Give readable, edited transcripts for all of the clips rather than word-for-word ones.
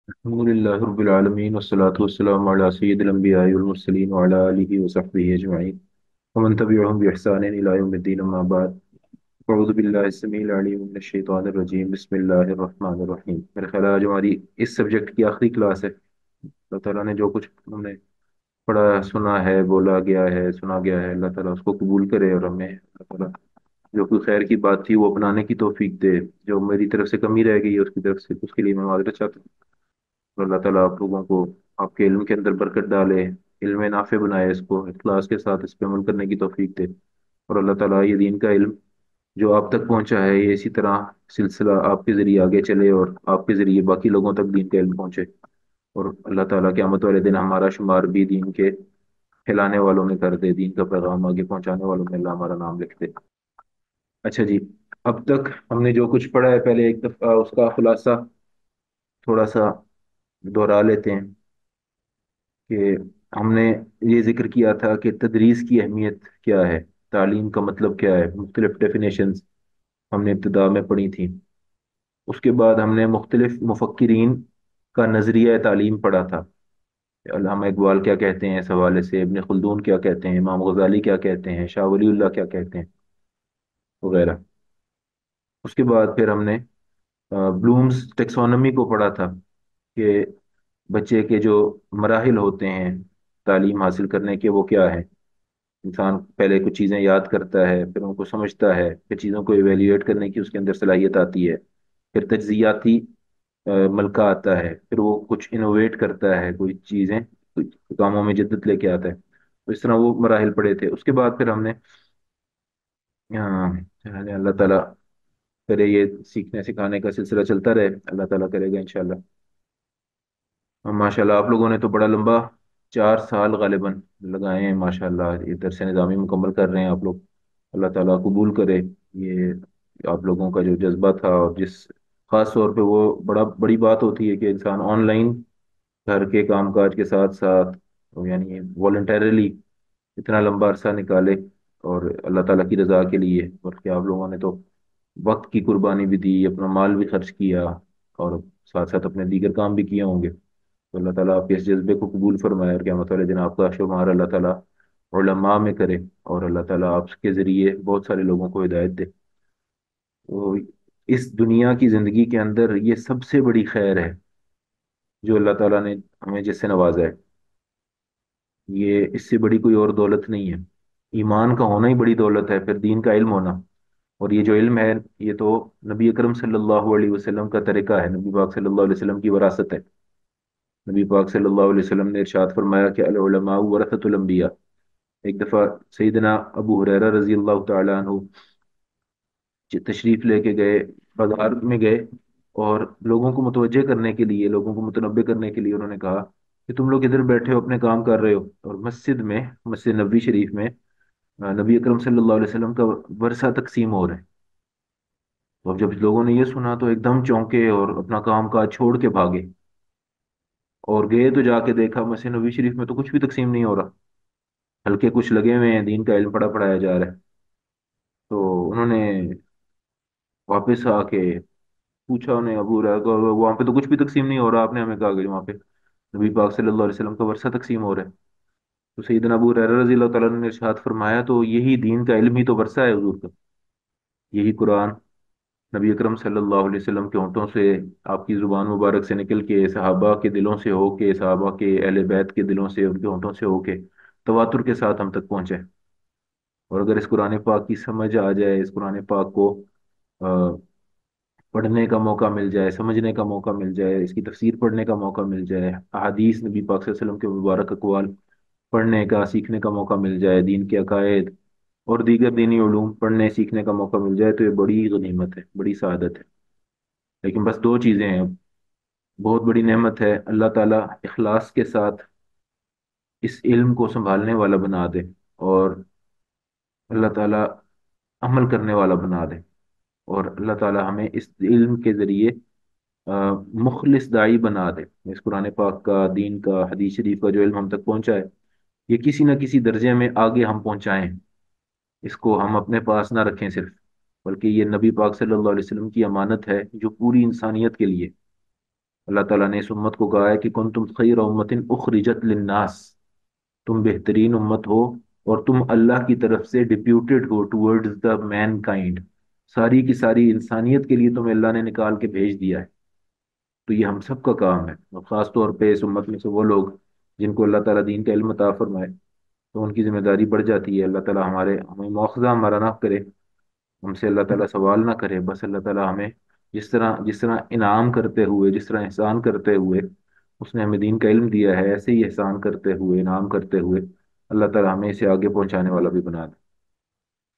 الحمد لله رب العالمين والصلاة والسلام على سيد الأنبياء والمرسلين وعلى آله وصحبه أجمعين ومن تبعهم بإحسان إلى يوم الدين أما بعد. أعوذ بالله السميع العليم من الشيطان الرجيم بسم الله الرحمن الرحیم. میرے خیال ہے آج ہماری اس سبجیکٹ کی آخری کلاس ہے. اللہ تعالیٰ نے جو کچھ ہم نے پڑھا سنا ہے بولا گیا ہے سنا گیا ہے اللہ تعالیٰ اس کو قبول کرے اور ہمیں اللہ تعالیٰ جو کوئی خیر کی بات تھی وہ اپنانے کی توفیق دے. جو میری طرف سے کمی رہ گئی ہے اس کی طرف سے اس کے لیے میں معذرت چاہتا ہوں. اور اللہ تعالیٰ آپ لوگوں کو آپ کے علم کے اندر برکت ڈالے. علم نافع بنائے اس کو اخلاص کے ساتھ اس پہ عمل کرنے کی توفیق دے. اور اللہ تعالیٰ یہ دین کا علم جو آپ تک پہنچا ہے یہ اسی طرح سلسلہ آپ کے ذریعے آگے چلے اور آپ کے ذریعے باقی لوگوں تک دین کا علم پہنچے. اور اللہ تعالیٰ قیامت والے دن ہمارا شمار بھی دین کے پھیلانے والوں میں کر دے. دین کا پیغام آگے پہنچانے والوں میں اللہ ہمارا نام لکھ دے. اچھا جی. اب تک ہم نے جو کچھ پڑھا ہے پہلے ایک دفعہ اس کا خلاصہ تھوڑا سا دوہرا لیتے ہیں کہ ہم نے یہ ذکر کیا تھا کہ تدریس کی اہمیت کیا ہے. تعلیم کا مطلب کیا ہے. مختلف ڈیفینیشنز ہم نے ابتدا میں پڑھی تھیں. اس کے بعد ہم نے مختلف مفکرین کا نظریہ تعلیم پڑھا تھا. علامہ اقبال کیا کہتے ہیں اس حوالے سے, ابن خلدون کیا کہتے ہیں, امام غزالی کیا کہتے ہیں, شاہ ولی اللہ کیا کہتے ہیں وغیرہ. اس کے بعد پھر ہم نے بلومز ٹیکسونومی کو پڑھا تھا کہ بچے کے جو مراحل ہوتے ہیں تعلیم حاصل کرنے کے وہ کیا ہے. انسان پہلے کچھ چیزیں یاد کرتا ہے پھر ان کو سمجھتا ہے پھر چیزوں کو ایویلیویٹ کرنے کی اس کے اندر صلاحیت آتی ہے. پھر تجزیاتی ملکہ آتا ہے پھر وہ کچھ انوویٹ کرتا ہے کوئی چیزیں کچھ کاموں میں جدت لے کے آتا ہے. تو اس طرح وہ مراحل پڑے تھے. اس کے بعد پھر ہم نے اللہ تعالیٰ کرے یہ سیکھنے سکھانے کا سلسلہ چلتا رہے. اللہ تعالیٰ کرے گا انشاءاللہ. ماشاء اللہ آپ لوگوں نے تو بڑا لمبا 4 سال غالباً لگائے ہیں. ماشاء اللہ یہ درس نظامی مکمل کر رہے ہیں آپ لوگ. اللہ تعالیٰ قبول کرے یہ آپ لوگوں کا جو جذبہ تھا. اور جس خاص طور پہ وہ بڑی بات ہوتی ہے کہ انسان آن لائن گھر کے کام کاج کے ساتھ ساتھ یعنی والنٹیرلی اتنا لمبا عرصہ نکالے اور اللہ تعالیٰ کی رضا کے لیے. اور کہ آپ لوگوں نے تو وقت کی قربانی بھی دی اپنا مال بھی خرچ کیا اور ساتھ ساتھ اپنے دیگر کام بھی کیے ہوں گے. تو اللہ تعالیٰ آپ کے اس جذبے کو قبول فرمائے اور قیامت والے دن آپ کا شمار اللہ تعالیٰ علماء میں کرے. اور اللہ تعالیٰ آپ کے ذریعے بہت سارے لوگوں کو ہدایت دے. تو اس دنیا کی زندگی کے اندر یہ سب سے بڑی خیر ہے جو اللہ تعالیٰ نے ہمیں جس سے نوازا ہے. یہ اس سے بڑی کوئی اور دولت نہیں ہے. ایمان کا ہونا ہی بڑی دولت ہے پھر دین کا علم ہونا. اور یہ جو علم ہے یہ تو نبی اکرم صلی اللہ علیہ وسلم کا طریقہ ہے. نبی پاک صلی اللہ علیہ وسلم کی وراثت ہے. نبی پاک صلی اللہ علیہ وسلم نے ارشاد فرمایا کہ العلماء ورثۃ الانبیاء. ایک دفعہ سیدنا ابو ہریرہ رضی اللہ تعالیٰ عنہ تشریف لے کے گئے بازار میں گئے اور لوگوں کو متوجہ کرنے کے لیے لوگوں کو متنبع کرنے کے لیے انہوں نے کہا کہ تم لوگ ادھر بیٹھے ہو اپنے کام کر رہے ہو اور مسجد میں مسجد نبوی شریف میں نبی اکرم صلی اللہ علیہ وسلم کا ورثہ تقسیم ہو رہا ہے. تو اب جب لوگوں نے یہ سنا تو ایک دم چونکے اور اپنا کام کاج چھوڑ کے بھاگے اور گئے تو جا کے دیکھا مسجد نبوی شریف میں تو کچھ بھی تقسیم نہیں ہو رہا. ہلکے کچھ لگے ہوئے ہیں دین کا علم پڑھایا جا رہا ہے. تو انہوں نے واپس آ کے پوچھا انہیں ابو ہریرہ کو وہاں پہ تو کچھ بھی تقسیم نہیں ہو رہا آپ نے ہمیں کہا کہ وہاں پہ نبی پاک صلی اللہ علیہ وسلم کا ورثہ تقسیم ہو رہا ہے. تو سیدنا ابو ہریرہ رضی اللہ تعالیٰ عنہ نے ارشاد فرمایا تو یہی دین کا علم ہی تو ورثہ ہے حضور کا. یہی قرآن نبی اکرم صلی اللہ علیہ وسلم کے ہونٹوں سے آپ کی زبان مبارک سے نکل کے صحابہ کے دلوں سے ہو کے صحابہ کے اہل بیت کے دلوں سے ان کے ہونٹوں سے ہو کے تواتر کے ساتھ ہم تک پہنچے. اور اگر اس قرآن پاک کی سمجھ آ جائے اس قرآن پاک کو پڑھنے کا موقع مل جائے سمجھنے کا موقع مل جائے اس کی تفسیر پڑھنے کا موقع مل جائے احادیث نبی پاک صلی اللہ علیہ وسلم کے مبارک اقوال پڑھنے کا سیکھنے کا موقع مل جائے دین کے عقائد اور دیگر دینی علوم پڑھنے سیکھنے کا موقع مل جائے تو یہ بڑی غنیمت ہے بڑی سعادت ہے. لیکن بس دو چیزیں ہیں. بہت بڑی نعمت ہے اللہ تعالیٰ اخلاص کے ساتھ اس علم کو سنبھالنے والا بنا دے اور اللہ تعالیٰ عمل کرنے والا بنا دے. اور اللہ تعالیٰ ہمیں اس علم کے ذریعے مخلص داعی بنا دے. اس قرآن پاک کا دین کا حدیث شریف کا جو علم ہم تک پہنچا ہے یہ کسی نہ کسی درجے میں آگے ہم پہنچائیں. اس کو ہم اپنے پاس نہ رکھیں صرف بلکہ یہ نبی پاک صلی اللہ علیہ وسلم کی امانت ہے جو پوری انسانیت کے لیے اللہ تعالیٰ نے اس امت کو کہا ہے کہ کنتم خیر امت اخرجت للناس، تم بہترین امت ہو اور تم اللہ کی طرف سے ڈپیوٹیڈ ہو ٹورڈز دا مین کائنڈ، ساری کی ساری انسانیت کے لیے تمہیں اللہ نے نکال کے بھیج دیا ہے۔ تو یہ ہم سب کا کام ہے، اور خاص طور پہ اس امت میں سے وہ لوگ جن کو اللہ تعالیٰ دین کا علم عطا فرمائے، تو ان کی ذمہ داری بڑھ جاتی ہے۔ اللہ تعالیٰ ہمیں مواخذہ ہمارا نہ کرے، ہم سے اللہ تعالیٰ سوال نہ کرے، بس اللہ تعالیٰ ہمیں جس طرح انعام کرتے ہوئے، جس طرح احسان کرتے ہوئے اس نے ہمیں دین کا علم دیا ہے، ایسے ہی احسان کرتے ہوئے، انعام کرتے ہوئے اللہ تعالیٰ ہمیں اسے آگے پہنچانے والا بھی بنا دے۔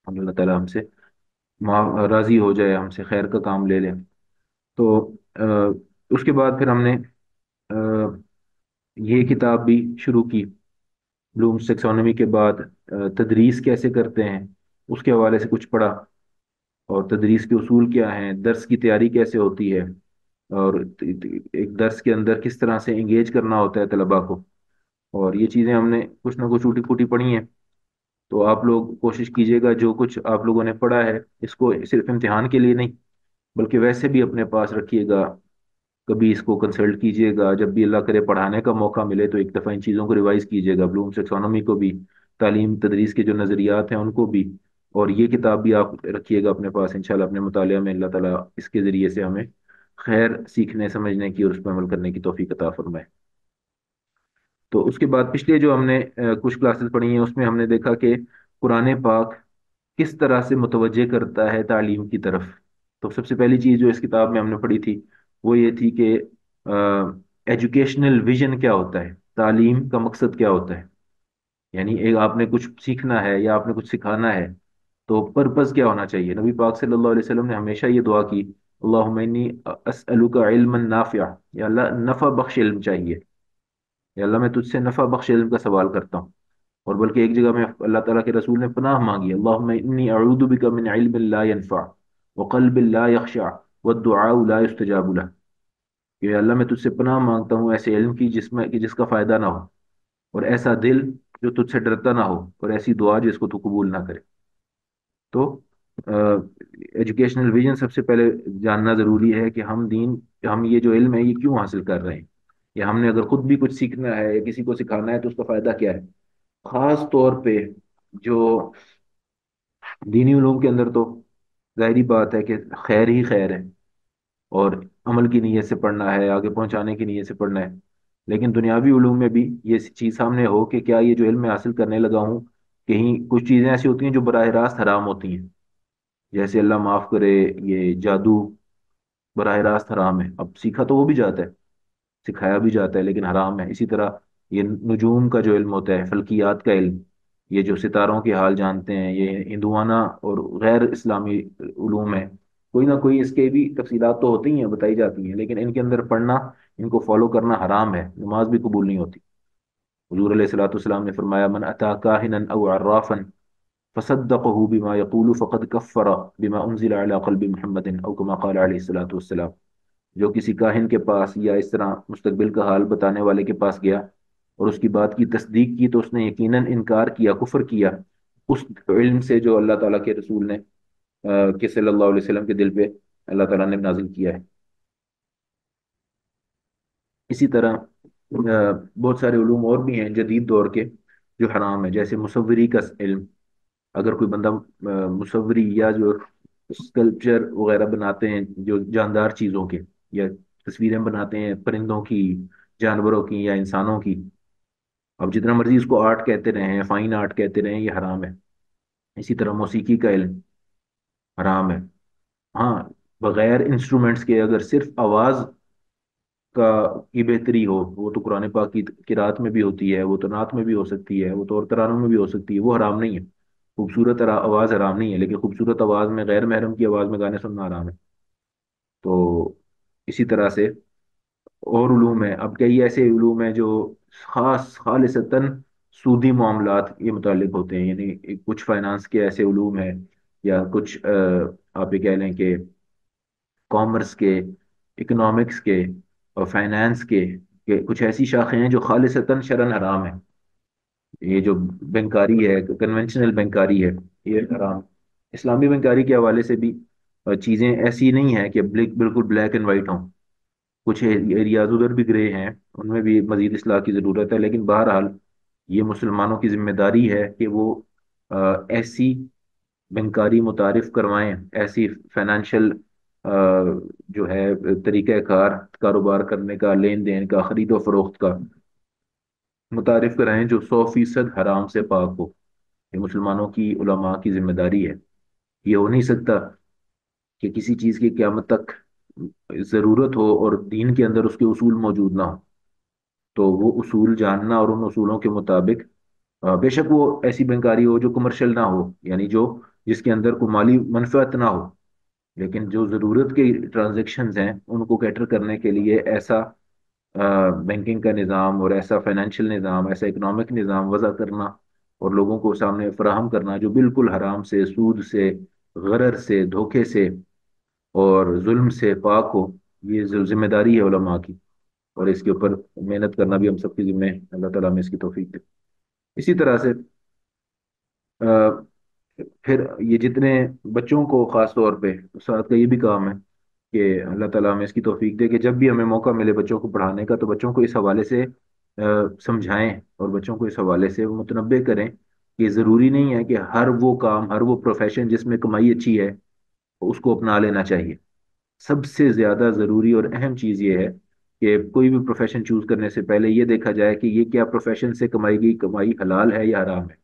ہم اللہ تعالیٰ ہم سے راضی ہو جائے، ہم سے خیر کا کام لے لے۔ تو اس کے بعد پھر ہم نے یہ کتاب بھی شروع کی، بلومس ٹیکسونومی کے بعد تدریس کیسے کرتے ہیں اس کے حوالے سے کچھ پڑھا، اور تدریس کے اصول کیا ہیں، درس کی تیاری کیسے ہوتی ہے، اور ایک درس کے اندر کس طرح سے انگیج کرنا ہوتا ہے طلباء کو، اور یہ چیزیں ہم نے کچھ نہ کچھ ٹوٹی پھوٹی پڑھی ہیں۔ تو آپ لوگ کوشش کیجیے گا جو کچھ آپ لوگوں نے پڑھا ہے اس کو صرف امتحان کے لیے نہیں بلکہ ویسے بھی اپنے پاس رکھیے گا، کبھی اس کو کنسلٹ کیجیے گا، جب بھی اللہ کرے پڑھانے کا موقع ملے تو ایک دفعہ ان چیزوں کو ریوائز کیجیے گا، بلومس ٹیکسونومی کو بھی، تعلیم تدریس کے جو نظریات ہیں ان کو بھی، اور یہ کتاب بھی آپ رکھیے گا اپنے پاس انشاءاللہ اپنے مطالعہ میں۔ اللہ تعالیٰ اس کے ذریعے سے ہمیں خیر سیکھنے سمجھنے کی اور اس پر عمل کرنے کی توفیق عطا فرمائے۔ تو اس کے بعد پچھلے جو ہم نے کچھ کلاسز پڑھی ہیں اس میں ہم نے دیکھا کہ قرآن پاک کس طرح سے متوجہ کرتا ہے تعلیم کی طرف۔ تو سب سے پہلی چیز جو اس کتاب میں ہم نے پڑھی تھی وہ یہ تھی کہ ایجوکیشنل ویژن کیا ہوتا ہے، تعلیم کا مقصد کیا ہوتا ہے، یعنی ایک آپ نے کچھ سیکھنا ہے یا آپ نے کچھ سکھانا ہے تو پرپز کیا ہونا چاہیے۔ نبی پاک صلی اللہ علیہ وسلم نے ہمیشہ یہ دعا کی، اللہم انی اسألک علما نافعا، یا اللہ نفع بخش علم چاہیے، یا اللہ میں تجھ سے نفع بخش علم کا سوال کرتا ہوں۔ اور بلکہ ایک جگہ میں اللہ تعالیٰ کے رسول نے پناہ مانگی، اللہم انی اعوذ بک من علم لا ينفع وقلب لا يخشع والدعاء لا يستجاب له، کہ اللہ میں تجھ سے پناہ مانگتا ہوں ایسے علم کی جس کا فائدہ نہ ہو، اور ایسا دل جو تجھ سے ڈرتا نہ ہو، اور ایسی دعا جس کو تو قبول نہ کرے۔ تو ایجوکیشنل ویژن سب سے پہلے جاننا ضروری ہے کہ ہم یہ جو علم ہے یہ کیوں حاصل کر رہے ہیں، یا ہم نے اگر خود بھی کچھ سیکھنا ہے یا کسی کو سکھانا ہے تو اس کا فائدہ کیا ہے۔ خاص طور پہ جو دینی علوم کے اندر تو ظاہری بات ہے کہ خیر ہی خیر ہے، اور عمل کی نیت سے پڑھنا ہے، آگے پہنچانے کی نیت سے پڑھنا ہے، لیکن دنیاوی علوم میں بھی یہ چیز سامنے ہو کہ کیا یہ جو علم میں حاصل کرنے لگا ہوں، کہیں کچھ چیزیں ایسی ہوتی ہیں جو براہ راست حرام ہوتی ہیں، جیسے اللہ معاف کرے یہ جادو براہ راست حرام ہے، اب سیکھا تو وہ بھی جاتا ہے، سکھایا بھی جاتا ہے لیکن حرام ہے۔ اسی طرح یہ نجوم کا جو علم ہوتا ہے، فلکیات کا علم، یہ جو ستاروں کے حال جانتے ہیں، یہ ہندوانہ اور غیر اسلامی علوم ہے، کوئی نہ کوئی اس کے بھی تفصیلات تو ہوتی ہیں، بتائی جاتی ہیں، لیکن ان کے اندر پڑھنا، ان کو فالو کرنا حرام ہے، نماز بھی قبول نہیں ہوتی۔ حضور علیہ الصلوۃ والسلام نے فرمایا من اتی کاہنا او عرافا فصدقه بما يقول فقد كفر بما انزل على قلب محمد او كما قال علیہ الصلوۃ والسلام، جو کسی کاہن کے پاس یا اس طرح مستقبل کا حال بتانے والے کے پاس گیا اور اس کی بات کی تصدیق کی تو اس نے یقیناً انکار کیا، کفر کیا اس علم سے جو اللہ تعالیٰ کے رسول نے کہ صلی اللہ علیہ وسلم کے دل پہ اللہ تعالیٰ نے نازل کیا ہے۔ اسی طرح بہت سارے علوم اور بھی ہیں جدید دور کے جو حرام ہے، جیسے مصوری کا علم، اگر کوئی بندہ مصوری یا جو اسکلپچر وغیرہ بناتے ہیں جو جاندار چیزوں کے، یا تصویریں بناتے ہیں پرندوں کی، جانوروں کی یا انسانوں کی، اب جتنا مرضی اس کو آرٹ کہتے رہیں، فائن آرٹ کہتے رہیں، یہ حرام ہے۔ اسی طرح موسیقی کا علم حرام ہے۔ ہاں، بغیر انسٹرومنٹس کے اگر صرف آواز کا کی بہتری ہو، وہ تو قرآن پاک کی قرات میں بھی ہوتی ہے، وہ تو نعت میں بھی ہو سکتی ہے، وہ تو اور ترانوں میں بھی ہو سکتی ہے، وہ حرام نہیں ہے۔ خوبصورت آواز حرام نہیں ہے، لیکن خوبصورت آواز میں غیر محرم کی آواز میں گانے سننا حرام ہے۔ تو اسی طرح سے اور علوم ہیں، اب کئی ایسے علوم ہیں جو خالصتاً سودی معاملات یہ متعلق ہوتے ہیں، یعنی کچھ فائنانس کے ایسے علوم ہیں، یا کچھ آپ یہ کہہ لیں کہ کامرس کے، اکنامکس کے اور فائنانس کے، کہ کچھ ایسی شاخیں ہیں جو خالصتاً شرعن حرام ہیں۔ یہ جو بینکاری ہے، کنونشنل بینکاری ہے، یہ حرام۔ اسلامی بینکاری کے حوالے سے بھی چیزیں ایسی نہیں ہیں کہ بالکل بلیک اینڈ وائٹ ہوں، کچھ ایریاز ادھر بھی گرے ہیں، ان میں بھی مزید اصلاح کی ضرورت ہے، لیکن بہرحال یہ مسلمانوں کی ذمہ داری ہے کہ وہ ایسی بینکاری متعارف کروائیں، ایسی فائنینشیل جو ہے طریقہ کار کاروبار کرنے کا، لین دین کا، خرید و فروخت کا متعارف کرائیں جو 100% حرام سے پاک ہو۔ یہ مسلمانوں کی، علماء کی ذمہ داری ہے۔ یہ ہو نہیں سکتا کہ کسی چیز کی قیامت تک ضرورت ہو اور دین کے اندر اس کے اصول موجود نہ ہو۔ تو وہ اصول جاننا اور ان اصولوں کے مطابق بے شک وہ ایسی بینکاری ہو جو کمرشل نہ ہو، یعنی جو جس کے اندر کوئی مالی منفعت نہ ہو، لیکن جو ضرورت کے ٹرانزیکشنز ہیں ان کو کیٹر کرنے کے لیے ایسا بینکنگ کا نظام اور ایسا فائنینشیل نظام، ایسا اکنامک نظام وضع کرنا اور لوگوں کو سامنے فراہم کرنا جو بالکل حرام سے، سود سے، غرر سے، دھوکے سے اور ظلم سے پاک ہو، یہ ذمہ داری ہے علماء کی، اور اس کے اوپر محنت کرنا بھی ہم سب کی ذمہ ہے۔ اللہ تعالیٰ ہمیں اس کی توفیق دے۔ اسی طرح سے آ، پھر یہ جتنے بچوں کو خاص طور پہ استاد کا یہ بھی کام ہے کہ اللہ تعالیٰ ہمیں اس کی توفیق دے کہ جب بھی ہمیں موقع ملے بچوں کو پڑھانے کا تو بچوں کو اس حوالے سے سمجھائیں اور بچوں کو اس حوالے سے متنبع کریں کہ ضروری نہیں ہے کہ ہر وہ کام، ہر وہ پروفیشن جس میں کمائی اچھی ہے اس کو اپنا لینا چاہیے۔ سب سے زیادہ ضروری اور اہم چیز یہ ہے کہ کوئی بھی پروفیشن چوز کرنے سے پہلے یہ دیکھا جائے کہ یہ کیا پروفیشن سے کمائی گئی کمائی حلال ہے یا حرام ہے،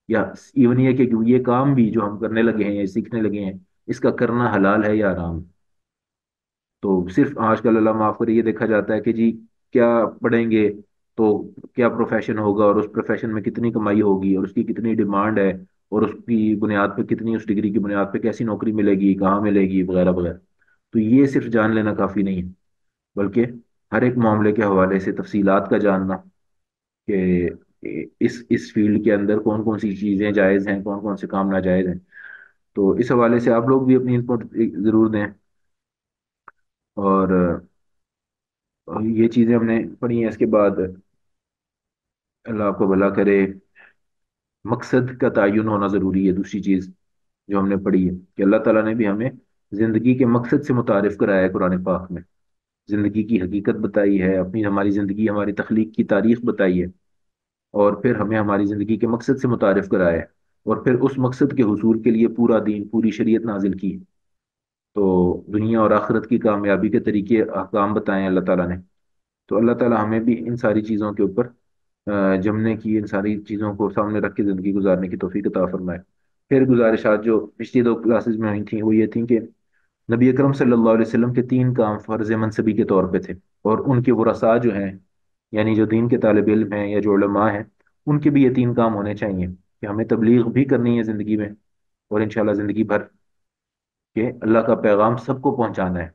یا ایون یہ کہ یہ کام بھی جو ہم کرنے لگے ہیں یا سیکھنے لگے ہیں اس کا کرنا حلال ہے یا حرام ہے۔ تو صرف آج کل اللہ معاف کرے یہ دیکھا جاتا ہے کہ جی کیا پڑھیں گے تو کیا پروفیشن ہوگا اور اس پروفیشن میں کتنی کمائی ہوگی اور اس کی کتنی ڈیمانڈ ہے اور اس کی بنیاد پہ کتنی، اس ڈگری کی بنیاد پہ کیسی نوکری ملے گی، کہاں ملے گی، وغیرہ وغیرہ۔ تو یہ صرف جان لینا کافی نہیں ہے، بلکہ ہر ایک معاملے کے حوالے سے تفصیلات کا جاننا کہ اس فیلڈ کے اندر کون کون سی چیزیں جائز ہیں، کون کون سے کام ناجائز ہیں۔ تو اس حوالے سے آپ لوگ بھی اپنی انپٹ ضرور دیں۔ اور یہ چیزیں ہم نے پڑھی ہیں۔ اس کے بعد اللہ آپ کو بھلا کرے، مقصد کا تعین ہونا ضروری ہے۔ دوسری چیز جو ہم نے پڑھی ہے کہ اللہ تعالیٰ نے بھی ہمیں زندگی کے مقصد سے متعارف کرایا ہے قرآن پاک میں، زندگی کی حقیقت بتائی ہے، اپنی ہماری زندگی، ہماری تخلیق کی تاریخ بتائی ہے، اور پھر ہمیں ہماری زندگی کے مقصد سے متعارف کرایا ہے، اور پھر اس مقصد کے حصول کے لیے پورا دین، پوری شریعت نازل کی ہے۔ تو دنیا اور آخرت کی کامیابی کے طریقے احکام بتائے ہیں اللہ تعالیٰ نے۔ تو اللہ تعالیٰ ہمیں بھی ان ساری چیزوں کے اوپر جمنے کی، ان ساری چیزوں کو سامنے رکھ کے زندگی گزارنے کی توفیق عطا فرمائے۔ پھر گزارشات جو پچھلی دو کلاسز میں ہوئی تھیں وہ یہ تھیں کہ نبی اکرم صلی اللہ علیہ وسلم کے 3 کام فرض منصبی کے طور پہ تھے، اور ان کے ورثاء جو ہیں، یعنی جو دین کے طالب علم ہیں یا جو علماء ہیں، ان کے بھی یہ 3 کام ہونے چاہیے کہ ہمیں تبلیغ بھی کرنی ہے زندگی میں، اور انشاءاللہ زندگی بھر کہ اللہ کا پیغام سب کو پہنچانا ہے،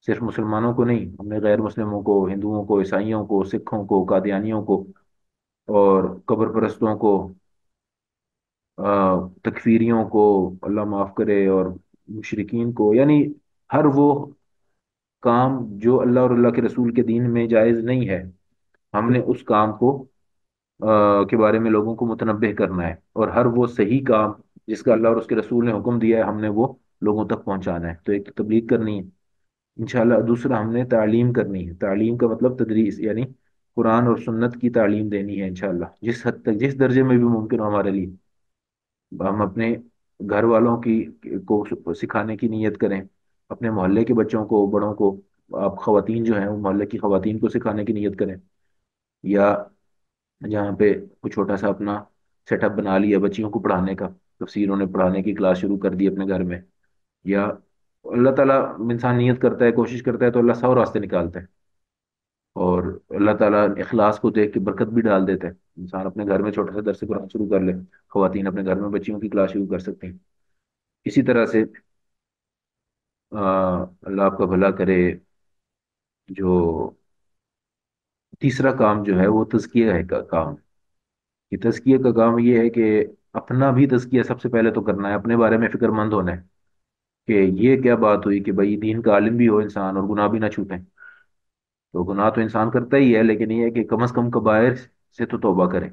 صرف مسلمانوں کو نہیں، ہم نے غیر مسلموں کو، ہندوؤں کو، عیسائیوں کو، سکھوں کو، قادیانیوں کو اور قبر پرستوں کو، تکفیریوں کو، اللہ معاف کرے، اور مشرکین کو، یعنی ہر وہ کام جو اللہ اور اللہ کے رسول کے دین میں جائز نہیں ہے، ہم نے اس کام کو کے بارے میں لوگوں کو متنبہ کرنا ہے، اور ہر وہ صحیح کام جس کا اللہ اور اس کے رسول نے حکم دیا ہے ہم نے وہ لوگوں تک پہنچانا ہے۔ تو ایک تو تبلیغ کرنی ہے انشاءاللہ، دوسرا ہم نے تعلیم کرنی ہے۔ تعلیم کا مطلب تدریس، یعنی قرآن اور سنت کی تعلیم دینی ہے انشاءاللہ، جس حد تک، جس درجے میں بھی ممکن ہو ہمارے لیے۔ ہم اپنے گھر والوں کی کو سکھانے کی نیت کریں، اپنے محلے کے بچوں کو، بڑوں کو، آپ خواتین جو ہیں وہ محلے کی خواتین کو سکھانے کی نیت کریں، یا جہاں پہ کوئی چھوٹا سا اپنا سیٹ اپ بنا لیا بچیوں کو پڑھانے کا، تفسیر انہیں پڑھانے کی کلاس شروع کر دی اپنے گھر میں، یا اللہ تعالیٰ انسان نیت کرتا ہے، کوشش کرتا ہے تو اللہ سو راستے نکالتا ہے، اور اللہ تعالیٰ اخلاص کو دیکھ کے برکت بھی ڈال دیتا ہے۔ انسان اپنے گھر میں چھوٹا سا درس قرآن شروع کر لے، خواتین اپنے گھر میں بچیوں کی کلاس شروع کر سکتی ہیں۔ اسی طرح سے اللہ آپ کا بھلا کرے، جو تیسرا کام جو ہے وہ تزکیہ ہے کا کام، یہ تزکیہ کا کام یہ ہے کہ اپنا بھی تزکیہ سب سے پہلے تو کرنا ہے، اپنے بارے میں فکر مند ہونا ہے کہ یہ کیا بات ہوئی کہ بھائی دین کا عالم بھی ہو انسان اور گناہ بھی نہ چھوٹیں۔ تو گناہ تو انسان کرتا ہی ہے، لیکن یہ ہے کہ کم از کم کبائر سے تو توبہ کرے،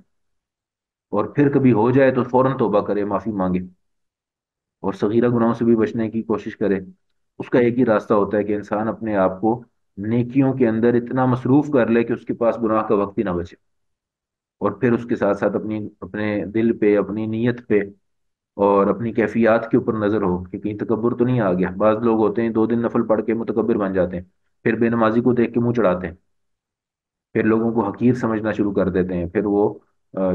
اور پھر کبھی ہو جائے تو فوراً توبہ کرے، معافی مانگے، اور صغیرہ گناہوں سے بھی بچنے کی کوشش کرے۔ اس کا ایک ہی راستہ ہوتا ہے کہ انسان اپنے آپ کو نیکیوں کے اندر اتنا مصروف کر لے کہ اس کے پاس گناہ کا وقت ہی نہ بچے، اور پھر اس کے ساتھ ساتھ اپنے دل پہ، اپنی نیت پہ اور اپنی کیفیات کے اوپر نظر ہو کہ کہیں تکبر تو نہیں آ گیا۔ بعض لوگ ہوتے ہیں 2 دن نفل پڑھ کے متکبر بن جاتے ہیں، پھر بے نمازی کو دیکھ کے منہ چڑھاتے ہیں، پھر لوگوں کو حقیر سمجھنا شروع کر دیتے ہیں۔ پھر وہ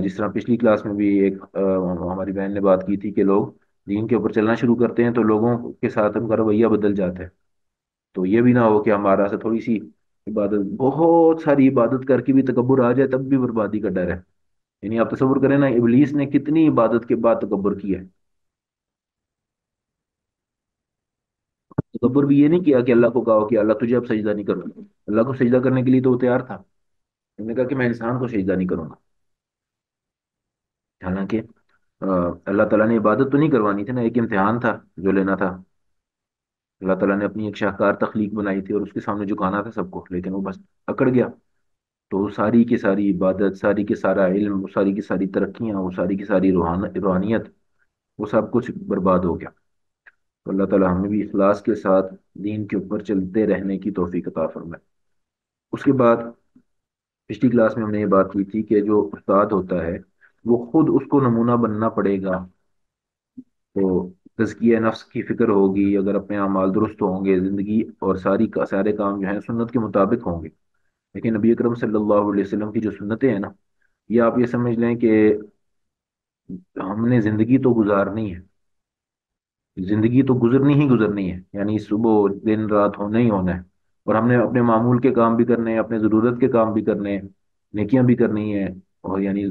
جس طرح پچھلی کلاس میں بھی ایک ہماری بہن نے بات کی تھی کہ لوگ دین کے اوپر چلنا شروع کرتے ہیں تو لوگوں کے ساتھ ان کا رویہ بدل جاتا ہے۔ تو یہ بھی نہ ہو کہ ہمارا سے تھوڑی سی عبادت، بہت ساری عبادت کر کے بھی تکبر آ جائے تب بھی بربادی کا ڈر ہے۔ یعنی آپ تصور کریں نا، ابلیس نے کتنی عبادت کے بعد تکبر کیا ہے۔ تکبر بھی یہ نہیں کیا کہ اللہ کو کہا کہ اللہ تجھے اب سجدہ نہیں کروں گا، اللہ کو سجدہ کرنے کے لیے تو وہ تیار تھا، انہوں نے کہا کہ میں انسان کو سجدہ نہیں کروں گا۔ حالانکہ اللہ تعالیٰ نے عبادت تو نہیں کروانی تھی نا، ایک امتحان تھا جو لینا تھا۔ اللہ تعالیٰ نے اپنی ایک شاہکار تخلیق بنائی تھی اور اس کے سامنے جھکانا تھا سب کو، لیکن وہ بس اکڑ گیا۔ تو وہ ساری کی ساری عبادت، ساری کی سارا علم، وہ ساری کی ساری ترقیاں، وہ ساری کی ساری روحانیت، وہ سب کچھ برباد ہو گیا۔ تو اللہ تعالیٰ ہمیں بھی اخلاص کے ساتھ دین کے اوپر چلتے رہنے کی توفیق عطا فرمائے۔ اس کے بعد پچھلی کلاس میں ہم نے یہ بات کی تھی کہ جو استاد ہوتا ہے وہ خود اس کو نمونہ بننا پڑے گا۔ تو تزکیہ نفس کی فکر ہوگی اگر اپنے اعمال درست ہوں گے، زندگی اور سارے کام جو ہیں سنت کے مطابق ہوں گے۔ لیکن نبی اکرم صلی اللہ علیہ وسلم کی جو سنتیں ہیں نا، یہ آپ یہ سمجھ لیں کہ ہم نے زندگی تو گزارنی ہے، زندگی تو گزرنی ہی گزرنی ہے، یعنی صبح دن رات ہونا ہی ہونا ہے، اور ہم نے اپنے معمول کے کام بھی کرنے ہیں، اپنے ضرورت کے کام بھی کرنے ہیں، نیکیاں بھی کرنی ہیں۔ اور یعنی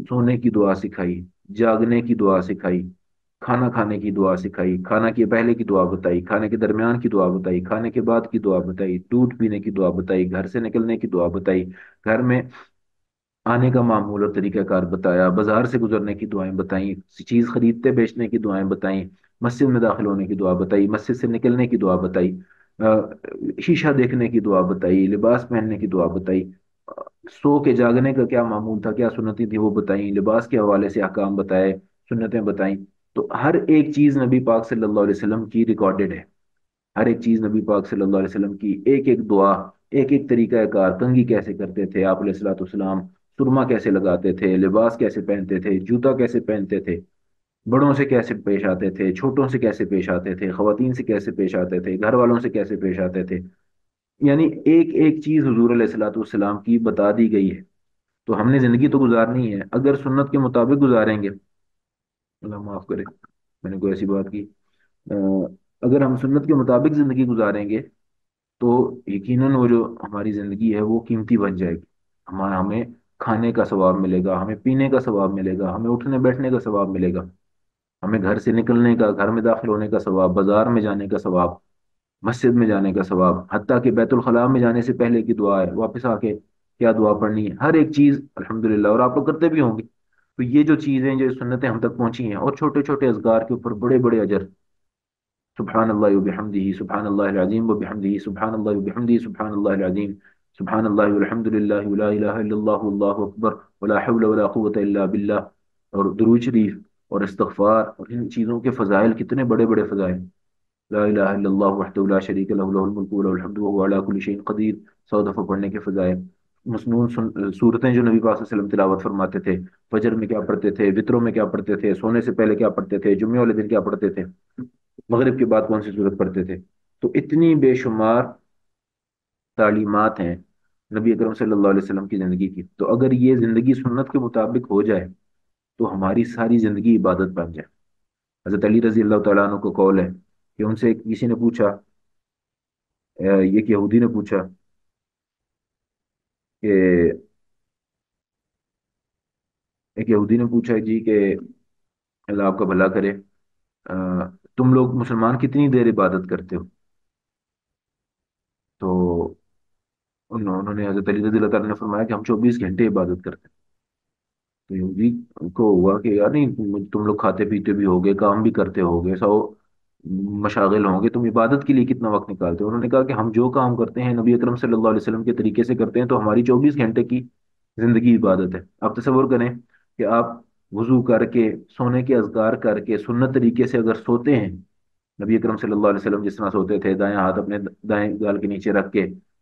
سونے کی دعا سکھائی، جاگنے کی دعا سکھائی، کھانا کھانے کی دعا سکھائی، کھانا کے پہلے کی دعا بتائی، کھانے کے درمیان کی دعا بتائی، کھانے کے بعد کی دعا بتائی، دودھ پینے کی دعا بتائی، گھر سے نکلنے کی دعا بتائی، گھر میں آنے کا معمول اور طریقہ کار بتایا، بازار سے گزرنے کی دعائیں بتائیں، چیز خریدتے بیچنے کی دعائیں بتائیں، مسجد میں داخل ہونے کی دعا بتائی، مسجد سے نکلنے کی دعا بتائی، شیشہ دیکھنے کی دعا بتائی، لباس پہننے کی دعا بتائی، سو کے جاگنے کا کیا معمول تھا، کیا سنتی تھی وہ بتائیں، لباس کے حوالے سے احکام بتائے، سنتیں بتائیں۔ تو ہر ایک چیز نبی پاک صلی اللہ علیہ وسلم کی ریکارڈڈ ہے، ہر ایک چیز نبی پاک صلی اللہ علیہ وسلم کی، ایک ایک دعا، ایک ایک طریقہ کار، کنگھی کیسے کرتے تھے آپ علیہ الصلوۃ والسلام، سرما کیسے لگاتے تھے، لباس کیسے پہنتے تھے، جوتا کیسے پہنتے تھے، بڑوں سے کیسے پیش آتے تھے، چھوٹوں سے کیسے پیش آتے تھے، خواتین سے کیسے پیش آتے تھے، گھر والوں سے کیسے پیش آتے تھے، یعنی ایک ایک چیز حضور علیہ الصلوۃ والسلام کی بتا دی گئی ہے۔ تو ہم نے زندگی تو گزارنی ہے، اگر سنت کے مطابق گزاریں گے، اللہ معاف کرے میں نے کوئی ایسی بات کی، اگر ہم سنت کے مطابق زندگی گزاریں گے تو یقیناً وہ جو ہماری زندگی ہے وہ قیمتی بن جائے گی۔ ہمیں کھانے کا ثواب ملے گا، ہمیں پینے کا ثواب ملے گا، ہمیں اٹھنے بیٹھنے کا ثواب ملے گا، ہمیں گھر سے نکلنے کا، گھر میں داخل ہونے کا ثواب، بازار میں جانے کا ثواب، مسجد میں جانے کا ثواب، حتیٰ کہ بیت الخلاء میں جانے سے پہلے کی دعا ہے، واپس آ کے کیا دعا پڑھنی ہے، ہر ایک چیز الحمدللہ، اور آپ لوگ کرتے بھی ہوں گے۔ تو یہ جو چیزیں، جو سنتیں ہم تک پہنچی ہیں، اور چھوٹے چھوٹے اذکار کے اوپر بڑے بڑے اجر، سبحان اللہ وبحمدہ، سبحان اللہ العظیم وبحمدہ، سبحان اللہ وبحمدہ، سبحان اللہ العظیم، سبحان اللہ والحمد للہ ولا الہ الا اللہ واللہ اکبر ولا حول ولا قوۃ الا باللہ، اور درود شریف اور استغفار، اور ان چیزوں کے فضائل کتنے بڑے بڑے فضائل، لا الہ الا اللہ وحدہ لا شریک لہ لہ الملک وله الحمد وهو على كل شيء قدیر، 100 دفعہ پڑھنے کے فضائل۔ مسنون صورتیں جو نبی پاک صلی اللہ علیہ وسلم تلاوت فرماتے تھے، فجر میں کیا پڑھتے تھے، وطروں میں کیا پڑھتے تھے، سونے سے پہلے کیا پڑھتے تھے، جمعے والے دن کیا پڑھتے تھے، مغرب کے بعد کون سی صورت پڑھتے تھے، تو اتنی بے شمار تعلیمات ہیں نبی اکرم صلی اللہ علیہ وسلم کی زندگی کی۔ تو اگر یہ زندگی سنت کے مطابق ہو جائے تو ہماری ساری زندگی عبادت بن جائے۔ حضرت علی رضی اللہ تعالیٰ عنہ کو قول ہے کہ ان سے کسی نے پوچھا، ایک یہودی نے پوچھا کہ ایک یہودی نے پوچھا جی کہ اللہ آپ کا بھلا کرے، تم لوگ مسلمان کتنی دیر عبادت کرتے ہو؟ تو انہوں نے، حضرت علی رضی اللہ تعالیٰ نے فرمایا کہ ہم 24 گھنٹے عبادت کرتے ہیں۔ تو یہودی کو ہوا کہ یار نہیں، تم لوگ کھاتے پیتے بھی ہوگے، کام بھی کرتے ہوگے، سو مشاغل ہوں گے، تم عبادت کے لیے کتنا وقت نکالتے ہو؟ انہوں نے کہا کہ ہم جو کام کرتے ہیں نبی اکرم صلی اللہ علیہ وسلم کے طریقے سے کرتے ہیں، تو ہماری 24 گھنٹے کی زندگی عبادت ہے۔ آپ تصور کریں کہ آپ وضو کر کے، سونے کے اذکار کر کے، سنت طریقے سے اگر سوتے ہیں، نبی اکرم صلی اللہ علیہ وسلم جس طرح سوتے تھے، دائیں ہاتھ اپنے دائیں گال کے نیچے رکھ کے،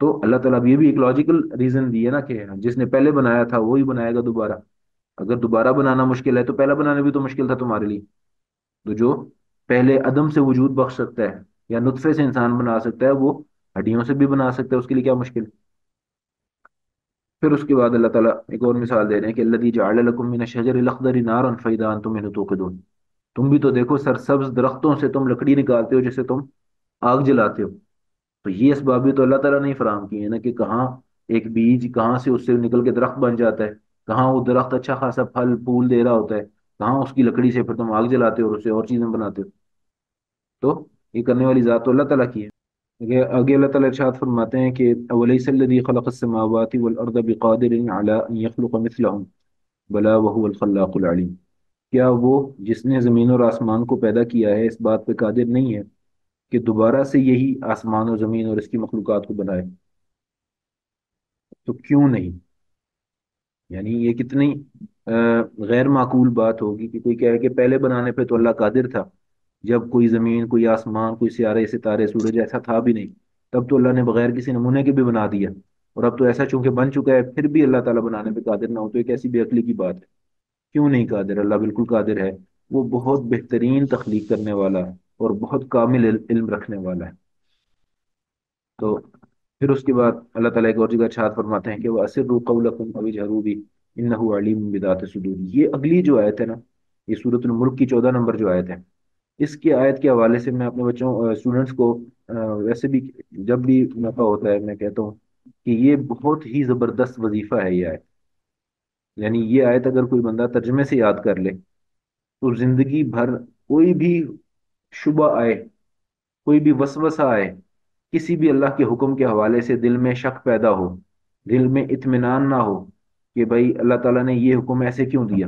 تو اللہ تعالیٰ اب یہ بھی ایک لاجیکل ریزن دی ہے نا کہ جس نے پہلے بنایا تھا وہی بنائے گا دوبارہ. اگر دوبارہ بنانا مشکل ہے تو پہلا بنانا بھی تو مشکل تھا تمہارے لیے. تو جو پہلے عدم سے وجود بخش سکتا ہے یا نطفے سے انسان بنا سکتا ہے وہ ہڈیوں سے بھی بنا سکتا ہے. اس کے لیے کیا مشکل. پھر اس کے بعد اللہ تعالیٰ ایک اور مثال دے رہے ہیں کہ الذی جعل لکم من الشجر الاخضر نارا فاذا انتم منه توقدون. تم بھی تو دیکھو سرسبز درختوں سے تم لکڑی نکالتے ہو جسے تم آگ جلاتے ہو. تو یہ اسباب بھی تو اللہ تعالیٰ نے ہی فراہم کیے ہیں نا کہ کہاں ایک بیج کہاں سے اس سے نکل کے درخت بن جاتا ہے. کہاں وہ درخت اچھا خاصا پھل پھول دے رہا ہوتا ہے. کہاں اس کی لکڑی سے پھر تم آگ جلاتے ہو اور اس سے اور چیزیں بناتے ہو. تو یہ کرنے والی ذات تو اللہ تعالیٰ کی ہے. آگے اللہ تعالیٰ ارشاد فرماتے ہیں کہ اولیس الذی خلق السماوات والارض بقادر علی ان یخلق مثلهم بلا وهو الخلاق العلیم. کیا وہ جس نے زمین اور آسمان کو پیدا کیا ہے اس بات پہ قادر نہیں ہے کہ دوبارہ سے یہی آسمان اور زمین اور اس کی مخلوقات کو بنائے. تو کیوں نہیں. یعنی یہ کتنی غیر معقول بات ہوگی کہ کوئی کہے کہ پہلے بنانے پہ تو اللہ قادر تھا جب کوئی زمین کوئی آسمان کوئی سیارے ستارے سورج ایسا تھا بھی نہیں. تب تو اللہ نے بغیر کسی نمونے کے بھی بنا دیا. اور اب تو ایسا چونکہ بن چکا ہے پھر بھی اللہ تعالیٰ بنانے پہ قادر نہ ہو تو ایک ایسی بے عقلی کی بات ہے. کیوں نہیں قادر. اللہ بالکل قادر ہے. وہ بہت بہترین تخلیق کرنے والا اور بہت کامل علم رکھنے والا ہے. تو پھر اس کے بعد اللہ تعالیٰ ایک اور جگہ ارشاد فرماتے ہیں کہ وہ اسروا قولکم او اجہروا بہ انہ علیم بذات الصدور. یہ اگلی جو آیت ہے نا یہ سورۃ الملک کی 14 نمبر جو آیت ہے اس کی آیت کے حوالے سے میں اپنے بچوں اسٹوڈنٹس کو ویسے بھی جب بھی موقع ہوتا ہے میں کہتا ہوں کہ یہ بہت ہی زبردست وظیفہ ہے یہ آیت. یعنی یہ آیت اگر کوئی بندہ ترجمے سے یاد کر لے تو زندگی بھر کوئی بھی شبہ آئے کوئی بھی وسوسہ آئے کسی بھی اللہ کے حکم کے حوالے سے دل میں شک پیدا ہو دل میں اطمینان نہ ہو کہ بھائی اللہ تعالیٰ نے یہ حکم ایسے کیوں دیا.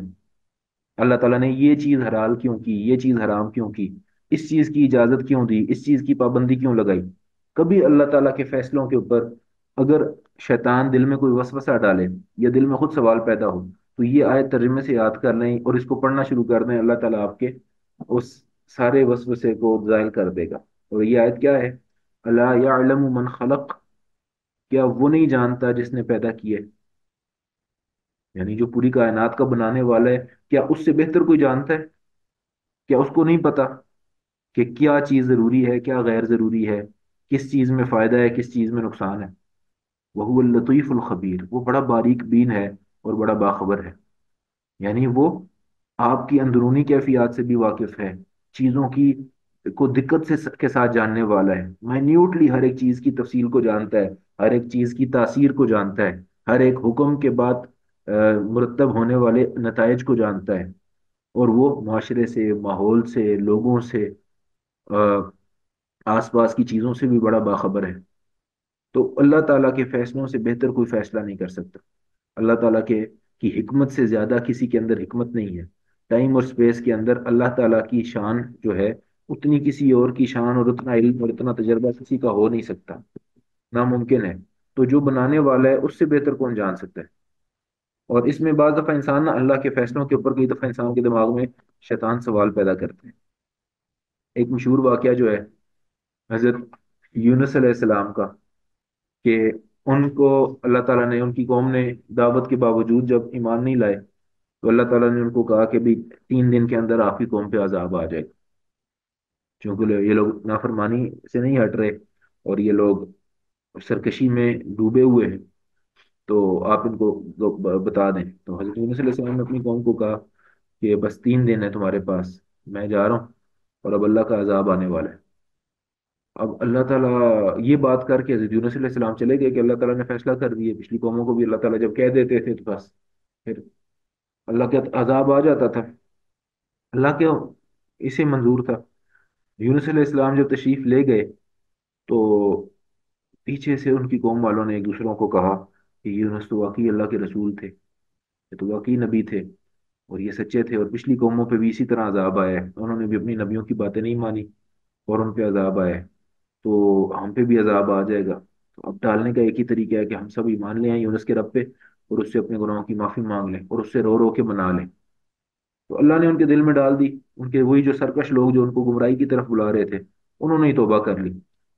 اللہ تعالیٰ نے یہ چیز حلال کیوں کی یہ چیز حرام کیوں کی. اس چیز کی اجازت کیوں دی اس چیز کی پابندی کیوں لگائی. کبھی اللہ تعالیٰ کے فیصلوں کے اوپر اگر شیطان دل میں کوئی وسوسہ ڈالے یا دل میں خود سوال پیدا ہو تو یہ آیت ترجمے سے یاد کر لیں اور اس کو پڑھنا شروع کر دیں. اللہ تعالیٰ آپ کے اس سارے وسوسے کو زائل کر دے گا. اور یہ آیت کیا ہے. الا یعلم من خلق. کیا وہ نہیں جانتا جس نے پیدا کیے. یعنی جو پوری کائنات کا بنانے والا ہے کیا اس سے بہتر کوئی جانتا ہے. کیا اس کو نہیں پتا کہ کیا چیز ضروری ہے کیا غیر ضروری ہے کس چیز میں فائدہ ہے کس چیز میں نقصان ہے. وہو اللطیف الخبیر. وہ بڑا باریک بین ہے اور بڑا باخبر ہے. یعنی وہ آپ کی اندرونی کیفیات سے بھی واقف ہے. چیزوں کی کو دقت کے ساتھ جاننے والا ہے. مائنیوٹلی ہر ایک چیز کی تفصیل کو جانتا ہے. ہر ایک چیز کی تاثیر کو جانتا ہے. ہر ایک حکم کے بعد مرتب ہونے والے نتائج کو جانتا ہے. اور وہ معاشرے سے ماحول سے لوگوں سے آس پاس کی چیزوں سے بھی بڑا باخبر ہے. تو اللہ تعالیٰ کے فیصلوں سے بہتر کوئی فیصلہ نہیں کر سکتا. اللہ تعالیٰ کے کی حکمت سے زیادہ کسی کے اندر حکمت نہیں ہے. ٹائم اور سپیس کے اندر اللہ تعالیٰ کی شان جو ہے اتنی کسی اور کی شان اور اتنا علم اور اتنا تجربہ کسی کا ہو نہیں سکتا. ناممکن ہے. تو جو بنانے والا ہے اس سے بہتر کون جان سکتا ہے. اور اس میں بعض دفعہ انسان نہ اللہ کے فیصلوں کے اوپر کئی دفعہ انسان کے دماغ میں شیطان سوال پیدا کرتے ہیں. ایک مشہور واقعہ جو ہے حضرت یونس علیہ السلام کا کہ ان کو اللہ تعالیٰ نے ان کی قوم نے دعوت کے باوجود جب ایمان نہیں لائے تو اللہ تعالیٰ نے ان کو کہا کہ بھی 3 دن کے اندر آپ کی قوم پہ عذاب آ جائے گا. چونکہ یہ لوگ نافرمانی سے نہیں ہٹ رہے اور یہ لوگ سرکشی میں ڈوبے ہوئے ہیں تو آپ ان کو بتا دیں. تو حضرت یونس علیہ السلام نے اپنی قوم کو کہا کہ بس 3 دن ہے تمہارے پاس میں جا رہا ہوں اور اب اللہ کا عذاب آنے والا ہے. اب اللہ تعالیٰ یہ بات کر کے حضرت یونس علیہ السلام چلے گئے کہ اللہ تعالیٰ نے فیصلہ کر دیا. پچھلی قوموں کو بھی اللہ تعالیٰ جب کہہ دیتے تھے تو بس پھر اللہ کا عذاب آ جاتا تھا. اللہ کے اسے منظور تھا. یونس علیہ السلام جب تشریف لے گئے تو پیچھے سے ان کی قوم والوں نے ایک دوسروں کو کہا کہ یونس تو واقعی اللہ کے رسول تھے یہ تو واقعی نبی تھے اور یہ سچے تھے. اور پچھلی قوموں پہ بھی اسی طرح عذاب آیا ہے. انہوں نے بھی اپنی نبیوں کی باتیں نہیں مانی اور ان پہ عذاب آیا ہے. تو ہم پہ بھی عذاب آ جائے گا. تو اب ٹالنے کا ایک ہی طریقہ ہے کہ ہم سب ایمان لے آئیں یونس کے رب پہ اور اس سے اپنے گناہوں کی معافی مانگ لیں اور اس سے رو رو کے منا لیں. تو اللہ نے ان کے دل میں ڈال دی. ان کے وہی جو سرکش لوگ جو ان کو گمراہی کی طرف بلا رہے تھے انہوں نے ہی توبہ کر لی.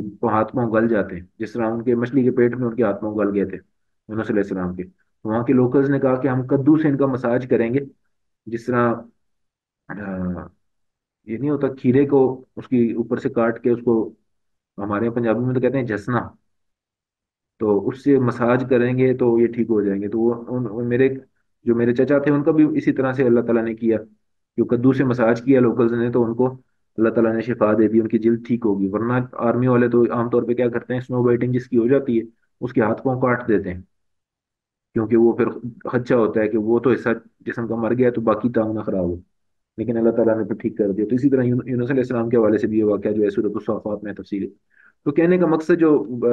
تو وہ ہاتھ پاؤں گل جاتے ہیں، جس طرح ان کے مچھلی کے پیٹ میں ان کے ہاتھ پاؤں گل گئے تھے یونس علیہ السلام کے. تو وہاں کے لوکلز نے کہا کہ ہم کدو سے ان کا مساج کریں گے، جس طرح یہ نہیں ہوتا کھیرے کو اس کی اوپر سے کاٹ کے اس کو، ہمارے یہاں پنجابی میں تو کہتے ہیں جھسنا، تو اس سے مساج کریں گے تو یہ ٹھیک ہو جائیں گے. تو وہ میرے جو میرے چچا تھے ان کا بھی اسی طرح سے اللہ تعالیٰ نے کیا، جو کدو سے مساج کیا لوکلز نے، تو ان کو اللہ تعالیٰ نے شفا دے دی، ان کی جلد ٹھیک ہوگی. ورنہ آرمی والے تو عام طور پہ کیا کرتے ہیں، اسنو بائٹنگ جس کی ہو جاتی ہے اس کے ہاتھ پاؤں کاٹ دیتے ہیں، کیونکہ وہ پھر خدشہ ہوتا ہے کہ وہ تو حصہ جسم کا مر گیا تو باقی ٹانگ نہ خراب ہو. لیکن اللہ تعالیٰ نے تو ٹھیک کر دیا. تو اسی طرح یونس علیہ السلام کے حوالے سے بھی یہ واقعہ جو ہے سورۃ الصافات میں تفصیل ہے. تو کہنے کا مقصد جو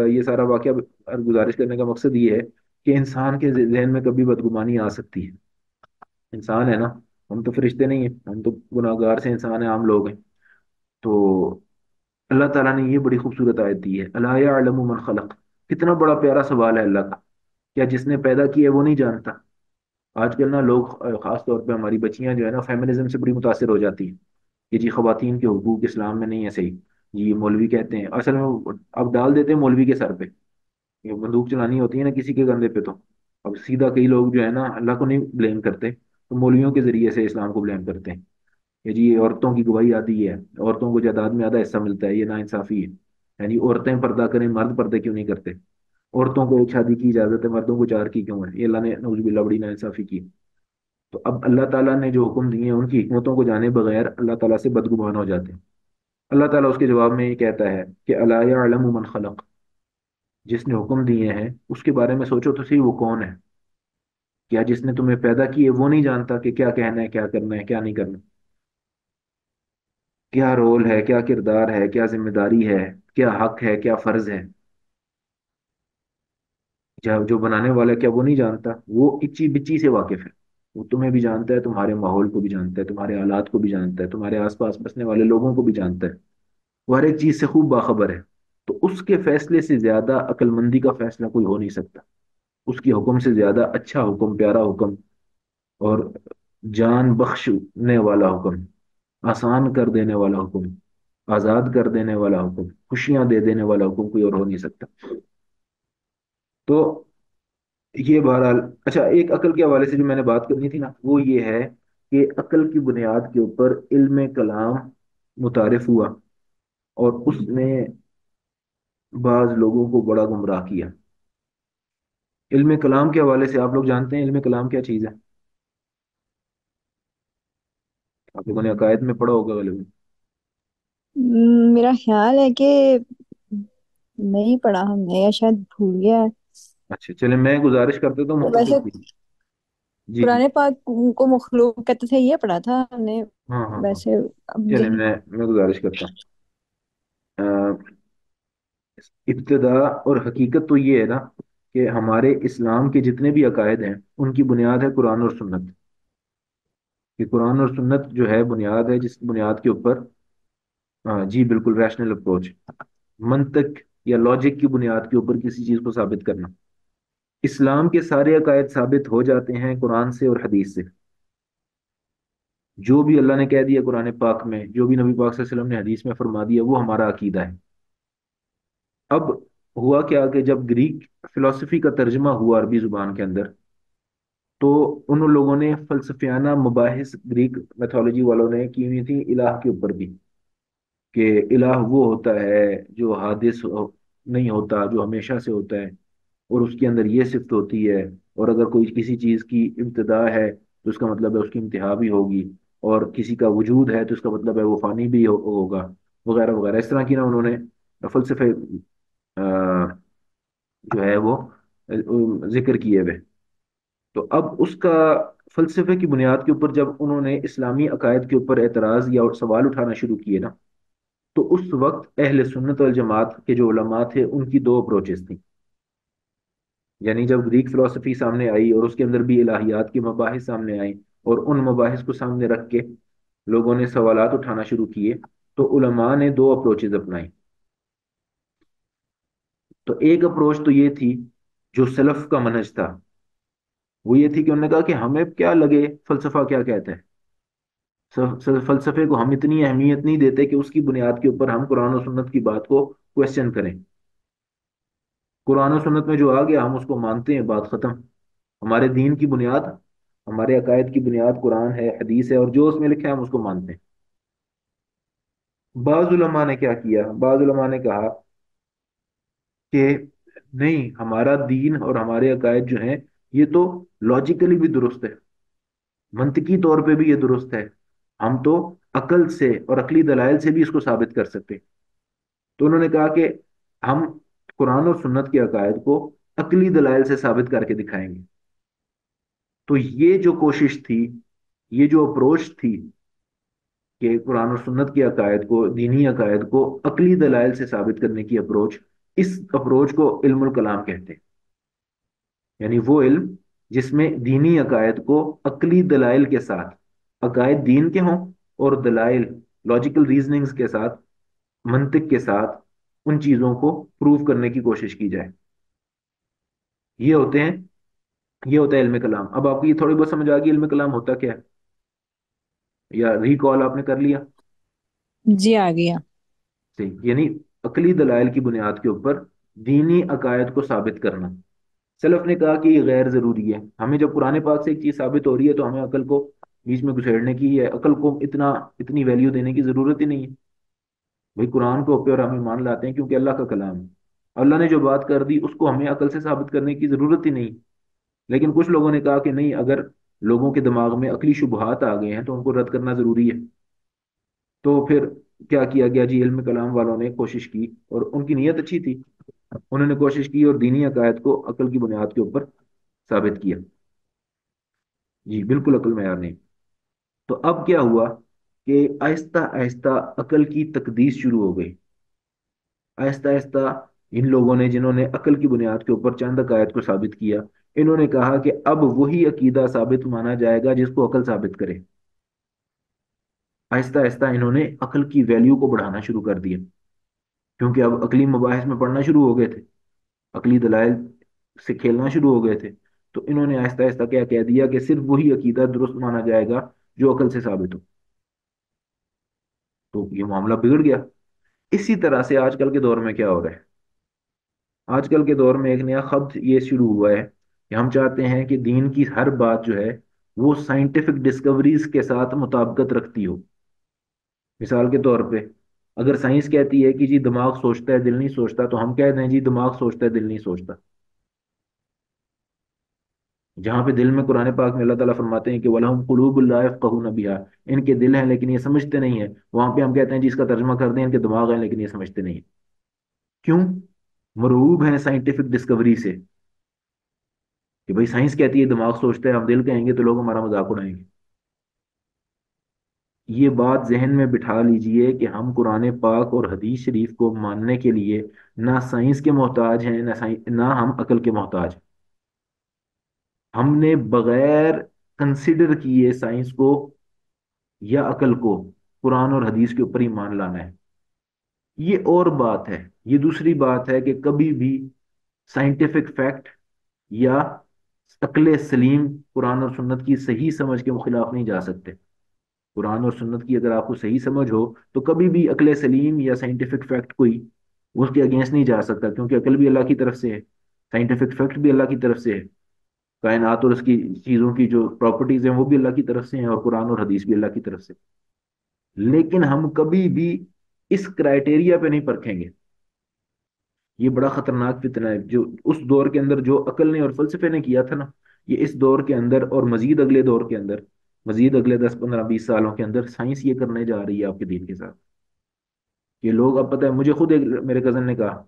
یہ سارا واقعہ اور گزارش کرنے کا مقصد یہ ہے کہ انسان کے ذہن میں کبھی بدگمانی آ سکتی ہے. انسان ہے نا، ہم تو فرشتے نہیں ہیں، ہم تو گناہ گار سے انسان ہیں، عام لوگ ہیں. تو اللہ تعالیٰ نے یہ بڑی خوبصورت آیت دی ہے، الا یعلم من خلق. کتنا بڑا پیارا سوال ہے اللہ کا، کیا جس نے پیدا کیا ہے وہ نہیں جانتا؟ آج کل نا لوگ خاص طور پہ ہماری بچیاں جو ہے نا فیمنزم سے بڑی متاثر ہو جاتی ہیں کہ جی خواتین کے حقوق اسلام میں نہیں ہے صحیح، جی یہ مولوی کہتے ہیں. اصل میں اب ڈال دیتے ہیں مولوی کے سر پہ، یہ بندوق چلانی ہوتی ہے نا کسی کے کندھے پہ، تو اب سیدھا کئی لوگ جو ہے نا اللہ کو نہیں بلیم کرتے، تو مولویوں کے ذریعے سے اسلام کو بلیم کرتے ہیں کہ جی یہ عورتوں کی گواہی آتی ہے، عورتوں کو جائیداد میں آدھا حصہ ملتا ہے، یہ ناانصافی ہے. یعنی عورتیں پردہ کریں، مرد پردے کیوں نہیں کرتے؟ عورتوں کو ایک شادی کی اجازت ہے، مردوں کو چار کی کیوں ہے؟ یہ اللہ نے نعوذ باللہ بڑی ناانصافی کی. تو اب اللہ تعالیٰ نے جو حکم دیے ہیں ان کی حکمتوں کو جانے بغیر اللہ تعالیٰ سے بدگمان ہو جاتے ہیں. اللہ تعالیٰ اس کے جواب میں یہ کہتا ہے کہ الا یعلم من خلق، جس نے حکم دیے ہیں اس کے بارے میں سوچو تو صحیح، وہ کون ہے؟ کیا جس نے تمہیں پیدا کی ہے وہ نہیں جانتا کہ کیا کہنا ہے، کیا کرنا ہے، کیا نہیں کرنا؟ کیا رول ہے، کیا کردار ہے، کیا ذمہ داری ہے، کیا حق ہے، کیا فرض ہے؟ جو بنانے والا ہے، کیا وہ نہیں جانتا؟ وہ اچی بچی سے واقف ہے. وہ تمہیں بھی جانتا ہے، تمہارے ماحول کو بھی جانتا ہے، تمہارے حالات کو بھی جانتا ہے، تمہارے آس پاس بسنے والے لوگوں کو بھی جانتا ہے. وہ ہر ایک چیز سے خوب باخبر ہے. تو اس کے فیصلے سے زیادہ عقل مندی کا فیصلہ کوئی ہو نہیں سکتا. اس کے حکم سے زیادہ اچھا حکم، پیارا حکم، اور جان بخشنے والا حکم، آسان کر دینے والا حکم، آزاد کر دینے والا حکم، خوشیاں دے دینے والا حکم کوئی اور ہو نہیں سکتا. تو یہ بہرحال اچھا، ایک عقل کے حوالے سے جو میں نے بات کرنی تھی نا وہ یہ ہے کہ عقل کی بنیاد کے اوپر علم کلام متعارف ہوا، اور اس نے بعض لوگوں کو بڑا گمراہ کیا. علم کلام کے حوالے سے آپ لوگ جانتے ہیں علم کلام کیا چیز ہے؟ آپ لوگوں نے عقائد میں پڑھا ہوگا غالباً. میرا خیال ہے کہ نہیں پڑھا ہم نے، یا شاید بھول گیا ہے. اچھا چلیں میں گزارش کرتا ہوں مختصر ویسے سی. جی جی. قرآن پاک کو مخلوق کہتے تھے، یہ پڑھا تھا ہم نے. ہاں ہاں ہاں. ویسے اب چلیں ذہن. میں گزارش کرتا ہوں. ابتدا اور حقیقت تو یہ ہے نا کہ ہمارے اسلام کے جتنے بھی عقائد ہیں ان کی بنیاد ہے قرآن اور سنت. کہ قرآن اور سنت جو ہے بنیاد ہے، جس بنیاد کے اوپر ہاں جی بالکل ریشنل اپروچ، منطق یا لاجک کی بنیاد کے اوپر کسی چیز کو ثابت کرنا. اسلام کے سارے عقائد ثابت ہو جاتے ہیں قرآن سے اور حدیث سے. جو بھی اللہ نے کہہ دیا قرآن پاک میں، جو بھی نبی پاک صلی اللہ علیہ وسلم نے حدیث میں فرما دیا، وہ ہمارا عقیدہ ہے. اب ہوا کیا کہ جب گریک فلسفی کا ترجمہ ہوا عربی زبان کے اندر، تو ان لوگوں نے فلسفیانہ مباحث گریک میتھولوجی والوں نے کی ہوئی تھی الہ کے اوپر بھی، کہ الہ وہ ہوتا ہے جو نہیں ہوتا، جو ہمیشہ سے ہوتا ہے، اور اس کے اندر یہ صفت ہوتی ہے، اور اگر کوئی کسی چیز کی ابتدا ہے تو اس کا مطلب ہے اس کی انتہا بھی ہوگی، اور کسی کا وجود ہے تو اس کا مطلب ہے وہ فانی بھی ہوگا، وغیرہ وغیرہ. اس طرح کی نا انہوں نے فلسفے جو ہے وہ ذکر کیے ہوئے. تو اب اس کا فلسفے کی بنیاد کے اوپر جب انہوں نے اسلامی عقائد کے اوپر اعتراض یا سوال اٹھانا شروع کیے نا، تو اس وقت اہل سنت والجماعت کے جو علماء تھے ان کی دو اپروچز تھیں. یعنی جب گریک فلسفی سامنے آئی اور اس کے اندر بھی الہیات کی مباحث سامنے آئیں، اور ان مباحث کو سامنے رکھ کے لوگوں نے سوالات اٹھانا شروع کیے، تو علماء نے دو اپروچز اپنائی. تو ایک اپروچ تو یہ تھی جو سلف کا منہج تھا، وہ یہ تھی کہ انہوں نے کہا کہ ہمیں کیا لگے فلسفہ کیا کہتا ہے، فلسفے کو ہم اتنی اہمیت نہیں دیتے کہ اس کی بنیاد کے اوپر ہم قرآن و سنت کی بات کو کوشچن کریں. قرآن و سنت میں جو آ گیا ہم اس کو مانتے ہیں، بات ختم. ہمارے دین کی بنیاد، ہمارے عقائد کی بنیاد قرآن ہے، حدیث ہے، اور جو اس میں لکھا ہے ہم اس کو مانتے ہیں. بعض علماء نے کیا کیا، بعض علماء نے کہا کہ نہیں، ہمارا دین اور ہمارے عقائد جو ہیں یہ تو لاجیکلی بھی درست ہے، منطقی طور پہ بھی یہ درست ہے، ہم تو عقل سے اور عقلی دلائل سے بھی اس کو ثابت کر سکتے ہیں. تو انہوں نے کہا کہ ہم قرآن اور سنت کے عقائد کو عقلی دلائل سے ثابت کر کے دکھائیں گے. تو یہ جو کوشش تھی، یہ جو اپروچ تھی کہ قرآن اور سنت کے عقائد کو، دینی عقائد کو عقلی دلائل سے ثابت کرنے کی اپروچ، اس اپروچ کو علم الکلام کہتے ہیں. یعنی وہ علم جس میں دینی عقائد کو عقلی دلائل کے ساتھ، عقائد دین کے ہوں اور دلائل، لاجیکل ریزننگز کے ساتھ، منطق کے ساتھ ان چیزوں کو پروف کرنے کی کوشش کی جائے. یہ ہوتے ہیں، یہ ہوتا ہے علم کلام. اب آپ کو یہ تھوڑی بہت سمجھ آ گئی علم کلام ہوتا کیا ہے، یا ریکال آپ نے کر لیا؟ جی آ گیا. صحیح. یعنی عقلی دلائل کی بنیاد کے اوپر دینی عقائد کو ثابت کرنا. سلف نے کہا کہ یہ غیر ضروری ہے. ہمیں جب قرآن پاک سے ایک چیز ثابت ہو رہی ہے تو ہمیں عقل کو بیچ میں گھسیڑنے کی ہے، عقل کو اتنی ویلیو دینے کی ضرورت ہی نہیں ہے. بھائی قرآن کو اوپر ہم ایمان لاتے ہیں کیونکہ اللہ کا کلام ہے، اللہ نے جو بات کر دی اس کو ہمیں عقل سے ثابت کرنے کی ضرورت ہی نہیں. لیکن کچھ لوگوں نے کہا کہ نہیں، اگر لوگوں کے دماغ میں عقلی شبہات آ گئے ہیں تو ان کو رد کرنا ضروری ہے. تو پھر کیا کیا گیا جی، علم کلام والوں نے کوشش کی، اور ان کی نیت اچھی تھی، انہوں نے کوشش کی اور دینی عقائد کو عقل کی بنیاد کے اوپر ثابت کیا. جی بالکل عقل معیار نہیں. تو اب کیا ہوا کہ آہستہ آہستہ عقل کی تقدیس شروع ہو گئی. آہستہ آہستہ ان لوگوں نے جنہوں نے عقل کی بنیاد کے اوپر چند عقائد کو ثابت کیا، انہوں نے کہا کہ اب وہی عقیدہ ثابت مانا جائے گا جس کو عقل ثابت کرے. آہستہ آہستہ انہوں نے عقل کی ویلیو کو بڑھانا شروع کر دیا، کیونکہ اب عقلی مباحث میں پڑھنا شروع ہو گئے تھے، عقلی دلائل سے کھیلنا شروع ہو گئے تھے. تو انہوں نے آہستہ آہستہ کیا کہہ دیا کہ صرف وہی عقیدہ درست مانا جائے گا جو عقل سے ثابت ہو. تو یہ معاملہ بگڑ گیا. اسی طرح سے آج کل کے دور میں کیا ہو رہا ہے، آج کل کے دور میں ایک نیا خبط یہ شروع ہوا ہے کہ ہم چاہتے ہیں کہ دین کی ہر بات جو ہے وہ سائنٹیفک ڈسکوریز کے ساتھ مطابقت رکھتی ہو. مثال کے طور پہ اگر سائنس کہتی ہے کہ جی دماغ سوچتا ہے دل نہیں سوچتا، تو ہم کہتے ہیں جی دماغ سوچتا ہے دل نہیں سوچتا. جہاں پہ دل میں قرآن پاک میں اللہ تعالیٰ فرماتے ہیں کہ وَلَهُمْ قُلُوبٌ لَا يَفْقَهُونَ بِهَا، ان کے دل ہیں لیکن یہ سمجھتے نہیں ہیں. وہاں پہ ہم کہتے ہیں جی اس کا ترجمہ کر دیں ان کے دماغ ہیں لیکن یہ سمجھتے نہیں ہیں. کیوں؟ مرعوب ہیں سائنٹیفک ڈسکوری سے کہ بھائی سائنس کہتی ہے دماغ سوچتا ہے، ہم دل کہیں گے تو لوگ ہمارا مذاق اڑائیں گے. یہ بات ذہن میں بٹھا لیجئے کہ ہم قرآن پاک اور حدیث شریف کو ماننے کے لیے نہ سائنس کے محتاج ہیں، نہ ہم عقل کے محتاج ہیں. ہم نے بغیر کنسیڈر کیے سائنس کو یا عقل کو قرآن اور حدیث کے اوپر ایمان لانا ہے. یہ اور بات ہے، یہ دوسری بات ہے کہ کبھی بھی سائنٹیفک فیکٹ یا عقل سلیم قرآن اور سنت کی صحیح سمجھ کے خلاف نہیں جا سکتے. قرآن اور سنت کی اگر آپ کو صحیح سمجھ ہو تو کبھی بھی عقل سلیم یا سائنٹیفک فیکٹ کوئی اس کے اگینسٹ نہیں جا سکتا، کیونکہ عقل بھی اللہ کی طرف سے ہے، سائنٹیفک فیکٹ بھی اللہ کی طرف سے ہے، کائنات اور اس کی چیزوں کی جو پراپرٹیز ہیں وہ بھی اللہ کی طرف سے ہیں، اور قرآن اور حدیث بھی اللہ کی طرف سے. لیکن ہم کبھی بھی اس کرائٹیریا پہ نہیں پرکھیں گے. یہ بڑا خطرناک فتنہ ہے جو اس دور کے اندر جو عقل نے اور فلسفے نے کیا تھا نا، یہ اس دور کے اندر اور مزید اگلے دور کے اندر، مزید اگلے 10 15 20 سالوں کے اندر سائنس یہ کرنے جا رہی ہے آپ کے دین کے ساتھ. یہ لوگ، اب پتہ ہے مجھے خود ایک میرے کزن نے کہا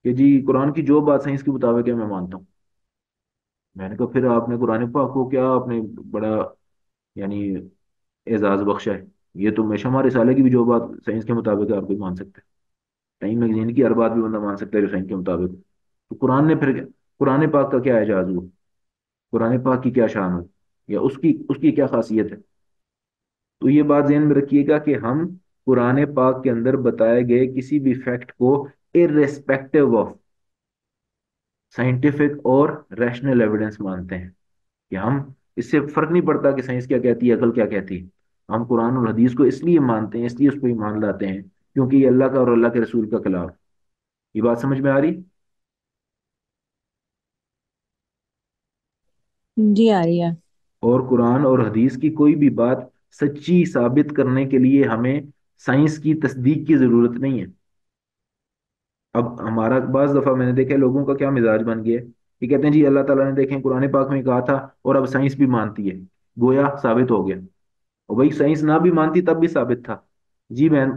کہ جی قرآن کی جو بات سائنس کے مطابق ہے میں مانتا ہوں. میں نے کہا پھر آپ نے قرآن پاک کو کیا آپ نے بڑا یعنی اعزاز بخشا ہے. یہ تو میں شمع رسالے کی بھی جو بات سائنس کے مطابق ہے آپ کوئی مان سکتے ہیں، ٹائم میگزین کی ہر بات بھی بندہ مان سکتا ہے جو سائنس کے مطابق ہے. تو قرآن نے پھر قرآن پاک کا کیا اعجاز ہوا، قرآن پاک کی کیا شان ہو، یا اس کی کیا خاصیت ہے. تو یہ بات ذہن میں رکھیے گا کہ ہم قرآن پاک کے اندر بتائے گئے کسی بھی فیکٹ کو irrespective آف سائنٹیفک اور ریشنل ایویڈنس مانتے ہیں، کہ ہم اس سے فرق نہیں پڑتا کہ سائنس کیا کہتی ہے عقل کیا کہتی ہے. ہم قرآن اور حدیث کو اس لیے مانتے ہیں، اس لیے اس پہ ایمان لاتے ہیں کیونکہ یہ اللہ کا اور اللہ کے رسول کا کلام ہے۔ یہ بات سمجھ میں آ رہی؟ جی آ رہی ہے۔ اور قرآن اور حدیث کی کوئی بھی بات سچی ثابت کرنے کے لیے ہمیں سائنس کی تصدیق کی ضرورت نہیں ہے۔ اب ہمارا بعض دفعہ میں نے دیکھا ہے لوگوں کا کیا مزاج بن گیا ہے، یہ کہتے ہیں جی اللہ تعالیٰ نے دیکھیں قرآن پاک میں کہا تھا اور اب سائنس بھی مانتی ہے، گویا ثابت ہو گیا۔ اور بھائی سائنس نہ بھی مانتی تب بھی ثابت تھا۔ جی بہن،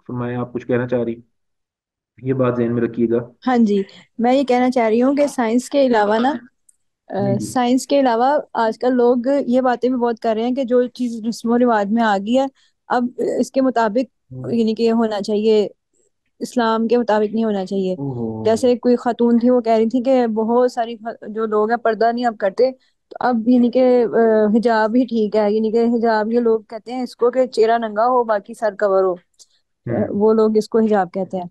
فرمائیں آپ کچھ کہنا چاہ رہی؟ یہ بات ذہن میں رکھیے گا۔ ہاں جی، میں یہ کہنا چاہ رہی ہوں کہ سائنس کے علاوہ نا، جی جی۔ سائنس کے علاوہ آج کل لوگ یہ باتیں بھی بہت کر رہے ہیں کہ جو چیز رسم و رواج میں آ گئی ہے، اب اس کے مطابق ہوں۔ یعنی کہ ہونا چاہیے، اسلام کے مطابق نہیں ہونا چاہیے۔ اوہو۔ جیسے کوئی خاتون تھی، وہ کہہ رہی تھی کہ بہت ساری جو لوگ ہیں پردہ نہیں اب کرتے، تو اب یعنی کہ حجاب ہی ٹھیک ہے، یعنی کہ حجاب یہ لوگ کہتے ہیں اس کو کہ چہرہ ننگا ہو باقی سر کور ہو، ہوں وہ لوگ اس کو حجاب کہتے ہیں۔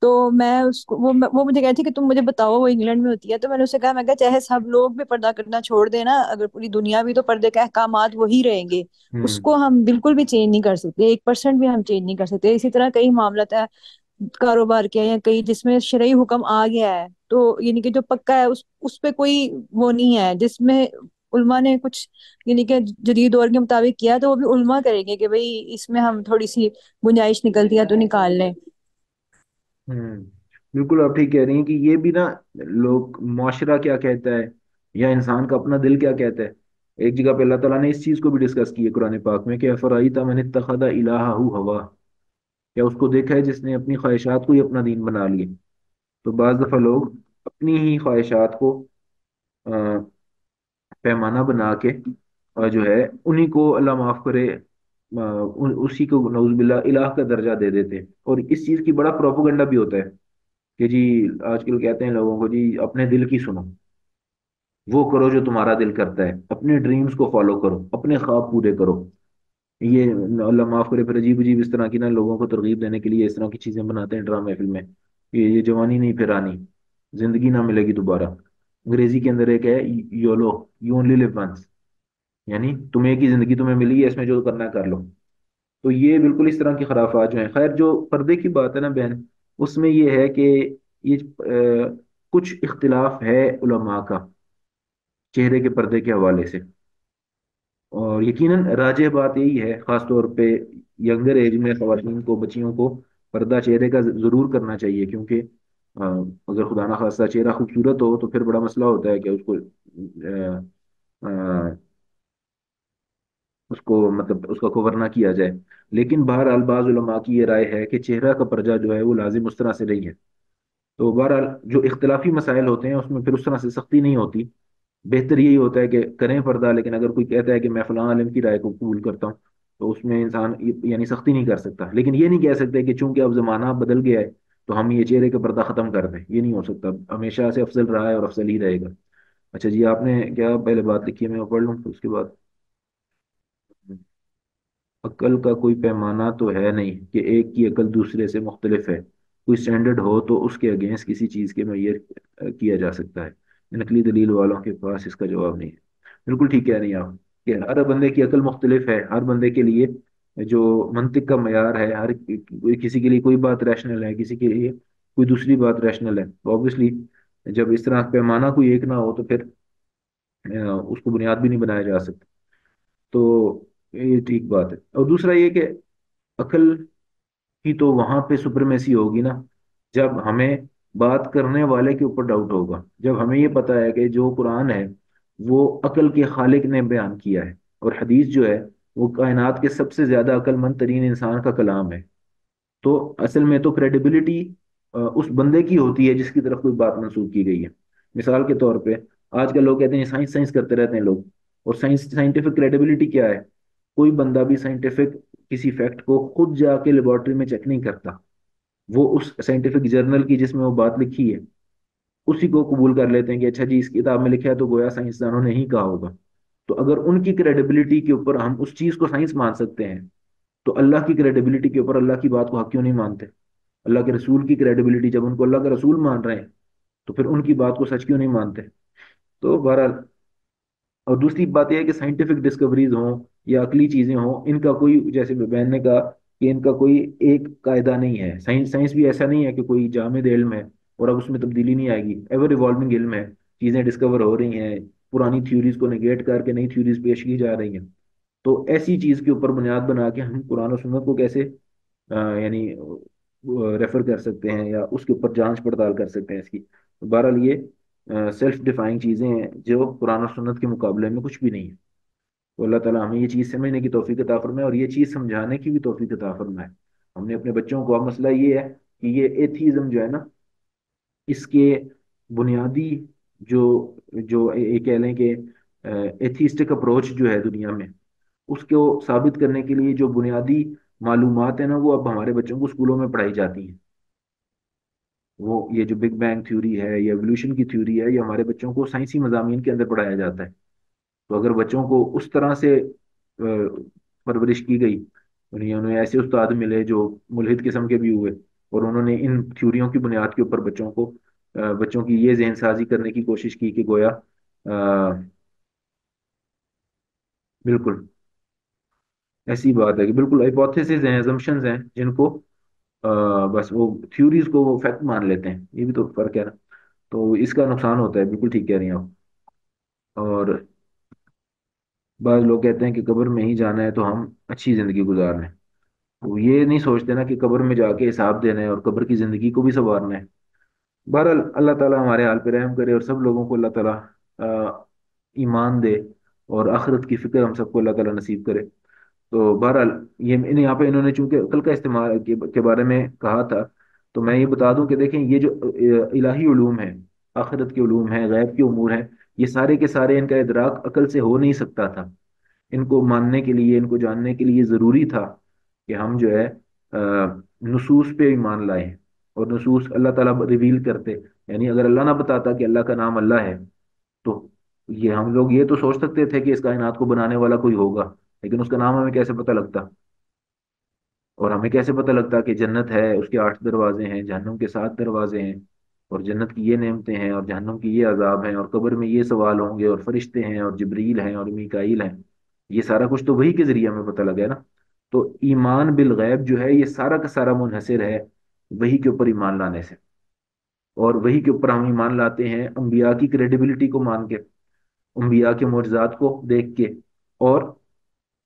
تو میں اس کو وہ مجھے کہتی کہ تم مجھے بتاؤ، وہ انگلینڈ میں ہوتی ہے، تو میں نے اسے کہا، میں کہا چاہے سب لوگ بھی پردہ کرنا چھوڑ دیں نا، اگر پوری دنیا بھی، تو پردے کے احکامات وہی رہیں گے، اس ہوں کو ہم بالکل بھی چینج نہیں کر سکتے، 1% بھی ہم چینج نہیں کر سکتے۔ اسی طرح کئی معاملات ہے کاروبار کے یا کئی جس میں شرعی حکم آ گیا ہے، تو یعنی کہ جو پکا ہے اس پہ کوئی وہ نہیں ہے، جس میں علماء نے کچھ یعنی کہ جدید دور کے مطابق کیا، تو وہ بھی علماء کریں گے کہ بھئی اس میں ہم تھوڑی سی گنجائش نکلتی ہے تو نکال لیں۔ ہوں بالکل آپ ٹھیک کہہ رہی ہیں کہ یہ بھی نا، لوگ معاشرہ کیا کہتا ہے یا انسان کا اپنا دل کیا کہتا ہے۔ ایک جگہ پہ اللہ تعالیٰ نے اس چیز کو بھی ڈسکس کی ہے قرآن پاک میں کہ افرائیت من اتخذ الہہ ہوا، کیا اس کو دیکھا ہے جس نے اپنی خواہشات کو ہی اپنا دین بنا لیے؟ تو بعض دفعہ لوگ اپنی ہی خواہشات کو پیمانہ بنا کے اور جو ہے انہی کو اللہ معاف کرے اسی کو نعوذ باللہ الہ کا درجہ دے دیتے ہیں۔ اور اس چیز کی بڑا پروپیگنڈا بھی ہوتا ہے کہ جی آج کل کہتے ہیں لوگوں کو جی اپنے دل کی سنو، وہ کرو جو تمہارا دل کرتا ہے، اپنے ڈریمز کو فالو کرو، اپنے خواب پورے کرو۔ یہ اللہ معاف کرے پھر عجیب عجیب اس طرح کی نا لوگوں کو ترغیب دینے کے لیے اس طرح کی چیزیں بناتے ہیں ڈرامے فلمیں کہ یہ جوانی نہیں پھر آنی، زندگی نہ ملے گی دوبارہ۔ انگریزی کے اندر ایک ہے YOLO, you only live once, یعنی تمہیں ایک ہی زندگی تمہیں ملی ہے، اس میں جو کرنا ہے کر لو۔ تو یہ بالکل اس طرح کی خرافات جو ہیں، خیر جو پردے کی بات ہے نا بہن، اس میں یہ ہے کہ یہ کچھ اختلاف ہے علماء کا چہرے کے پردے کے حوالے سے، اور یقیناً راجح بات یہی ہے خاص طور پہ ینگر ایج میں خواتین کو، بچیوں کو پردہ چہرے کا ضرور کرنا چاہیے، کیونکہ آ، اگر خدا نہ خواستہ چہرہ خوبصورت ہو تو پھر بڑا مسئلہ ہوتا ہے کہ اس کو مطلب اس کا کور نہ کیا جائے۔ لیکن بہرحال بعض علماء کی یہ رائے ہے کہ چہرہ کا پردہ جو ہے وہ لازم اس طرح سے نہیں ہے۔ تو بہرحال جو اختلافی مسائل ہوتے ہیں اس میں پھر اس طرح سے سختی نہیں ہوتی، بہتر یہی ہوتا ہے کہ کریں پردہ، لیکن اگر کوئی کہتا ہے کہ میں فلاں عالم کی رائے کو قبول کرتا ہوں تو اس میں انسان یعنی سختی نہیں کر سکتا، لیکن یہ نہیں کہہ سکتے کہ چونکہ اب زمانہ بدل گیا ہے تو ہم یہ چہرے کا پردہ ختم کر دیں، یہ نہیں ہو سکتا، ہمیشہ سے افضل رہا ہے اور افضل ہی رہے گا۔ اچھا جی، آپ نے کیا پہلے بات لکھی ہے، میں وہ پڑھ لوں پھر اس کے بعد؟ عقل کا کوئی پیمانہ تو ہے نہیں کہ ایک کی عقل دوسرے سے مختلف ہے، کوئی سٹینڈرڈ ہو تو اس کے اگینسٹ کسی چیز کے معیار کیا جا سکتا ہے، نقلی دلیل والوں کے پاس اس کا جواب نہیں ہے۔ بالکل ٹھیک کہہ رہی ہیں آپ کہ ہر بندے کی عقل مختلف ہے، ہر بندے کے لیے جو منطق کا معیار ہے، ہر کسی کے لیے کوئی بات ریشنل ہے، کسی کے لیے کوئی دوسری بات ریشنل ہے، تو آبویسلی جب اس طرح پیمانہ کوئی ایک نہ ہو تو پھر اس کو بنیاد بھی نہیں بنایا جا سکتا۔ تو یہ ٹھیک بات ہے۔ اور دوسرا یہ کہ عقل کی تو وہاں پہ سپرمیسی ہوگی نا جب ہمیں بات کرنے والے کے اوپر ڈاؤٹ ہوگا، جب ہمیں یہ پتا ہے کہ جو قرآن ہے وہ عقل کے خالق نے بیان کیا ہے، اور حدیث جو ہے وہ کائنات کے سب سے زیادہ عقل مند ترین انسان کا کلام ہے۔ تو اصل میں تو کریڈیبلٹی اس بندے کی ہوتی ہے جس کی طرف کوئی بات منسوخ کی گئی ہے۔ مثال کے طور پہ آج کل لوگ کہتے ہیں سائنس سائنس کرتے رہتے ہیں لوگ، اور سائنٹیفک کریڈیبلٹی کیا ہے؟ کوئی بندہ بھی سائنٹیفک کسی فیکٹ کو خود جا کے لیبورٹری میں چیک نہیں کرتا، وہ اس سائنٹیفک جرنل کی جس میں وہ بات لکھی ہے اسی کو قبول کر لیتے ہیں کہ اچھا جی اس کتاب میں لکھا ہے تو گویا سائنسدانوں نے ہی کہا ہوگا۔ تو اگر ان کی کریڈیبلٹی کے اوپر ہم اس چیز کو سائنس مان سکتے ہیں تو اللہ کی کریڈیبلٹی کے اوپر اللہ کی بات کو حق کیوں نہیں مانتے؟ اللہ کے رسول کی کریڈیبلٹی جب ان کو اللہ کا رسول مان رہے ہیں تو پھر ان کی بات کو سچ کیوں نہیں مانتے؟ تو بہرحال، اور دوسری بات یہ ہے کہ سائنٹیفک ڈسکوریز ہوں یا عقلی چیزیں ہوں، ان کا کوئی، جیسے بہن نے کہا کہ ان کا کوئی ایک قاعدہ نہیں ہے. سائنس بھی ایسا نہیں ہے کہ کوئی جامد علم ہے اور اب اس میں تبدیلی نہیں آئے گی. ایور ایوالونگ علم ہے، چیزیں ڈسکور ہو رہی ہیں، پرانی تھیوریز کو نگیٹ کر کے نئی تھیوریز پیش کی جا رہی ہیں. تو ایسی چیز کے اوپر بنیاد بنا کے ہم قرآن و سنت کو کیسے یعنی ریفر کر سکتے ہیں یا اس کے اوپر جانچ پڑتال کر سکتے ہیں اس کی. بہرحال یہ سیلف ڈیفائنگ چیزیں ہیں جو قرآن و سنت کے مقابلے میں کچھ بھی نہیں ہے. تو اللہ تعالیٰ ہمیں یہ چیز سمجھنے کی توفیق عطا فرمائے اور یہ چیز سمجھانے کی بھی توفیق عطا فرمائے. ہم نے اپنے بچوں کو، اب مسئلہ یہ ہے کہ یہ ایتھیزم جو ہے نا، اس کے بنیادی جو جو یہ کہہ لیں کہ ایتھیسٹک اپروچ جو ہے دنیا میں، اس کو ثابت کرنے کے لیے جو بنیادی معلومات ہیں نا، وہ اب ہمارے بچوں کو اسکولوں میں پڑھائی جاتی ہیں. وہ یہ جو بگ بینگ تھیوری ہے یا ایولیوشن کی تھیوری ہے، یہ ہمارے بچوں کو سائنسی مضامین کے اندر پڑھایا جاتا ہے. تو اگر بچوں کو اس طرح سے پرورش کی گئی، یعنی انہیں ایسے استاد ملے جو ملحد قسم کے بھی ہوئے، اور انہوں نے ان تھیوریوں کی بنیاد کے اوپر بچوں کی یہ ذہن سازی کرنے کی کوشش کی کہ گویا بالکل ایسی بات ہے کہ بالکل ہائپوتھیسز ہیں، assumptions ہیں، جن کو بس وہ تھیوریز کو وہ فیکٹ مان لیتے ہیں. یہ بھی تو فرق ہے نا. تو اس کا نقصان ہوتا ہے. بالکل ٹھیک کہہ رہی ہیں آپ. اور بعض لوگ کہتے ہیں کہ قبر میں ہی جانا ہے تو ہم اچھی زندگی گزار لیں. وہ یہ نہیں سوچتے نا کہ قبر میں جا کے حساب دینا ہے اور قبر کی زندگی کو بھی سنوارنا ہے. بہرحال اللہ تعالیٰ ہمارے حال پہ رحم کرے اور سب لوگوں کو اللہ تعالیٰ آ، ایمان دے اور آخرت کی فکر ہم سب کو اللہ تعالیٰ نصیب کرے. تو بہرحال یہاں پہ انہوں نے چونکہ عقل کا استعمال کے بارے میں کہا تھا، تو میں یہ بتا دوں کہ دیکھیں یہ جو الہی علوم ہے، آخرت کے علوم ہیں، غیب کے امور ہیں، یہ سارے کے سارے ان کا ادراک عقل سے ہو نہیں سکتا تھا. ان کو ماننے کے لیے، ان کو جاننے کے لیے ضروری تھا کہ ہم جو ہے نصوص پہ ایمان لائیں. اور نصوص اللہ تعالیٰ ریویل کرتے. یعنی اگر اللہ نہ بتاتا کہ اللہ کا نام اللہ ہے، تو یہ ہم لوگ یہ تو سوچ سکتے تھے کہ اس کائنات کو بنانے والا کوئی ہوگا، لیکن اس کا نام ہمیں کیسے پتہ لگتا؟ اور ہمیں کیسے پتہ لگتا کہ جنت ہے، اس کے 8 دروازے ہیں، جہنم کے 7 دروازے ہیں، اور جنت کی یہ نعمتیں ہیں اور جہنم کی یہ عذاب ہیں، اور قبر میں یہ سوال ہوں گے، اور فرشتے ہیں اور جبریل ہیں اور میکائیل ہیں. یہ سارا کچھ تو وہی کے ذریعے ہمیں پتہ لگا ہے نا. تو ایمان بالغیب جو ہے یہ سارا کا سارا منحصر ہے وہی کے اوپر ایمان لانے سے. اور وہی کے اوپر ہم ایمان لاتے ہیں انبیاء کی کریڈیبلٹی کو مان کے، انبیاء کے معجزات کو دیکھ کے، اور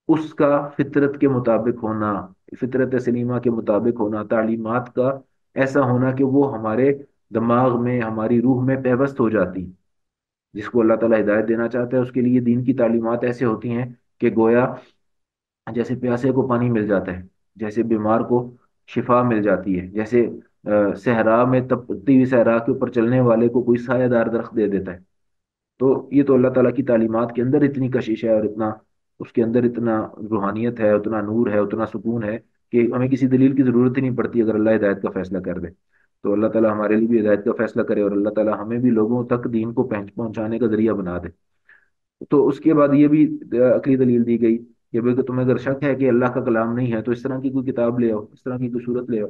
اس کا فطرت کے مطابق ہونا، فطرت سلیمہ کے مطابق ہونا، تعلیمات کا ایسا ہونا کہ وہ ہمارے دماغ میں، ہماری روح میں پیوست ہو جاتی. جس کو اللہ تعالیٰ ہدایت دینا چاہتا ہے اس کے لیے دین کی تعلیمات ایسے ہوتی ہیں کہ گویا جیسے پیاسے کو پانی مل جاتا ہے، جیسے بیمار کو شفا مل جاتی ہے، جیسے صحرا میں تپتی ہوئی صحرا کے اوپر چلنے والے کو کوئی سایہ دار درخت دے دیتا ہے. تو یہ تو اللہ تعالیٰ کی تعلیمات کے اندر اتنی کشش ہے، اور اتنا اس کے اندر اتنا روحانیت ہے، اتنا نور ہے، اتنا سکون ہے کہ ہمیں کسی دلیل کی ضرورت ہی نہیں پڑتی اگر اللہ ہدایت کا فیصلہ کر دے. تو اللہ تعالیٰ ہمارے لیے بھی ہدایت کا فیصلہ کرے، اور اللہ تعالیٰ ہمیں بھی لوگوں تک دین کو پہنچانے کا ذریعہ بنا دے. تو اس کے بعد یہ بھی عقلی دلیل دی گئی کہ بھئی کہ تمہیں اگر شک ہے کہ اللہ کا کلام نہیں ہے تو اس طرح کی کوئی کتاب لے آؤ، اس طرح کی کوئی صورت لے آؤ،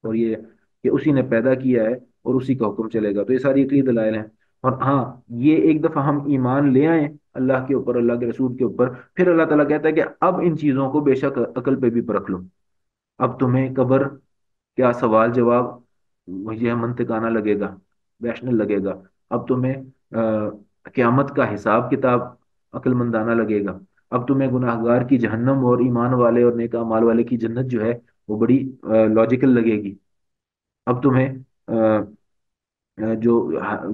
اور یہ کہ اسی نے پیدا کیا ہے اور اسی کا حکم چلے گا. تو یہ ساری عقلی دلائل ہیں. اور ہاں، یہ ایک دفعہ ہم ایمان لے آئیں اللہ کے اوپر، اللہ کے رسول کے اوپر، پھر اللہ تعالیٰ کہتا ہے کہ اب ان چیزوں کو بے شک عقل پہ بھی پرکھ لو. اب تمہیں قبر کیا سوال جواب مجھے منطقانہ لگے گا، ریشنل لگے گا. اب تمہیں قیامت کا حساب کتاب عقل مندانہ لگے گا. اب تمہیں گناہ گار کی جہنم اور ایمان والے اور نیک اعمال والے کی جنت جو ہے وہ بڑی لاجیکل لگے گی. اب تمہیں جو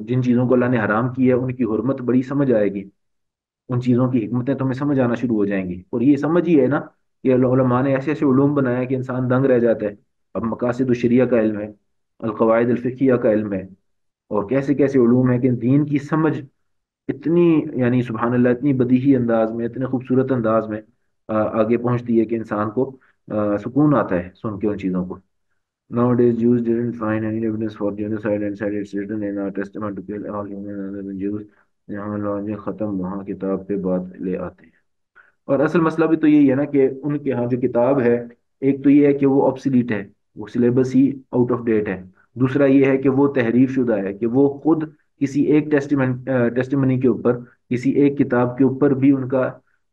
جن چیزوں کو اللہ نے حرام کی ہے ان کی حرمت بڑی سمجھ آئے گی. ان چیزوں کی حکمتیں تمہیں سمجھ آنا شروع ہو جائیں گی. اور یہ سمجھ ہی ہے نا کہ علماء نے ایسے ایسے علوم بنایا کہ انسان دنگ رہ جاتا ہے. اب مقاصد الشریعہ کا علم ہے، القواعد الفقہیہ کا علم ہے، اور کیسے کیسے علوم ہیں کہ دین کی سمجھ اتنی، یعنی سبحان اللہ، اتنی بدیہی انداز میں، اتنے خوبصورت انداز میں آگے پہنچتی ہے کہ انسان کو سکون آتا ہے سن کے ان چیزوں کو. Nowadays, Jews didn't find any evidence for genocide and said it's written in our testament to kill all humans other than Jews. جہاں لوجے ختم وہاں کتاب پہ بات لے آتے ہیں. اور اصل مسئلہ بھی تو یہی ہے نا کہ ان کے ہاں جو کتاب ہے، ایک تو یہ ہے کہ وہ آبسلیٹ ہے، وہ سلیبس ہی آؤٹ آف ڈیٹ ہے. دوسرا یہ ہے کہ وہ تحریف شدہ ہے، کہ وہ خود کسی ایک ٹیسٹیمنی کے اوپر، کسی ایک کتاب کے اوپر بھی ان کا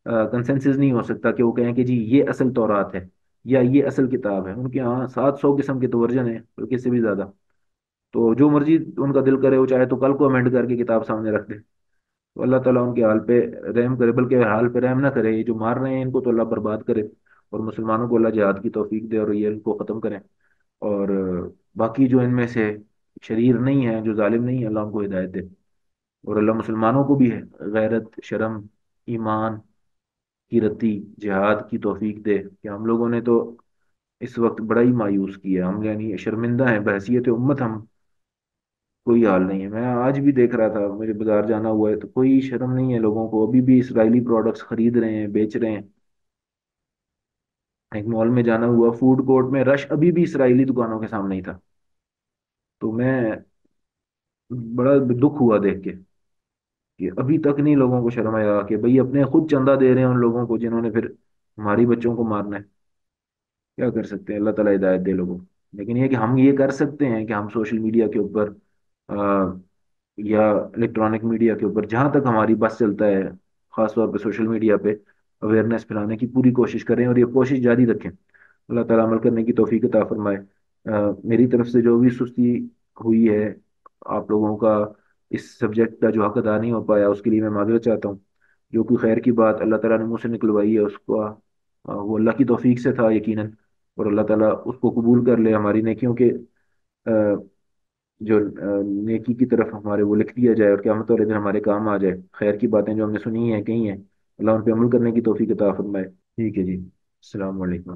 کنسنسس نہیں ہو سکتا کہ وہ کہیں کہ جی یہ اصل تورات ہے یا یہ اصل کتاب ہے. ان کے یہاں 700 قسم کے تو ورژن ہیں بلکہ اس سے بھی زیادہ. تو جو مرضی ان کا دل کرے وہ چاہے تو کل کو امینڈ کر کے کتاب سامنے رکھ دے. تو اللہ تعالیٰ ان کے حال پہ رحم کرے، بلکہ حال پہ رحم نہ کرے. یہ جو مار رہے ہیں ان کو تو اللہ برباد کرے، اور مسلمانوں کو اللہ جہاد کی توفیق دے اور یہ ان کو ختم کریں. اور باقی جو ان میں سے شریر نہیں ہے، جو ظالم نہیں ہے، اللہ ان کو ہدایت دے. اور اللہ مسلمانوں کو بھی ہے غیرت، شرم، ایمان کی رتی، جہاد کی توفیق دے. کہ ہم لوگوں نے تو اس وقت بڑا ہی مایوس کیا. ہم یعنی شرمندہ ہیں بحیثیت امت. ہم کوئی حال نہیں ہے. میں آج بھی دیکھ رہا تھا، میرے بازار جانا ہوا ہے تو کوئی شرم نہیں ہے لوگوں کو. ابھی بھی اسرائیلی پروڈکٹس خرید رہے ہیں، بیچ رہے ہیں. ایک مال میں جانا ہوا، فوڈ کورٹ میں رش ابھی بھی اسرائیلی دکانوں کے سامنے ہی تھا. تو میں بڑا دکھ ہوا دیکھ کے کہ ابھی تک نہیں لوگوں کو شرم آیا کہ بھئی اپنے خود چندہ دے رہے ہیں ان لوگوں کو جنہوں نے پھر ہماری بچوں کو مارنا ہے. کیا کر سکتے ہیں؟ اللہ تعالیٰ ہدایت دے لوگوں کو. لیکن یہ کہ ہم یہ کر سکتے ہیں کہ ہم سوشل میڈیا کے اوپر یا الیکٹرانک میڈیا کے اوپر جہاں تک ہماری بس چلتا ہے، خاص طور پہ سوشل میڈیا پہ اویئرنیس پھیلانے کی پوری کوشش کریں اور یہ کوشش جاری رکھیں. اللہ تعالیٰ عمل کرنے کی توفیق عطا فرمائے. میری طرف سے جو بھی سستی ہوئی ہے آپ لوگوں کا اس سبجیکٹ کا جو حق ادا نہیں ہو پایا، اس کے لیے میں معذرت چاہتا ہوں. جو کوئی خیر کی بات اللہ تعالیٰ نے مجھ سے نکلوائی ہے اس کو وہ اللہ کی توفیق سے تھا یقیناً. اور اللہ تعالیٰ اس کو قبول کر لے ہماری نیکیوں کے جو نیکی کی طرف ہمارے وہ لکھ دیا جائے، اور قیامت والے دن ہمارے کام آ جائے. خیر کی باتیں جو ہم نے سنی ہیں کہی ہیں، اللہ ان پہ عمل کرنے کی توفیق عطا فرمائے. ٹھیک ہے جی، السلام علیکم.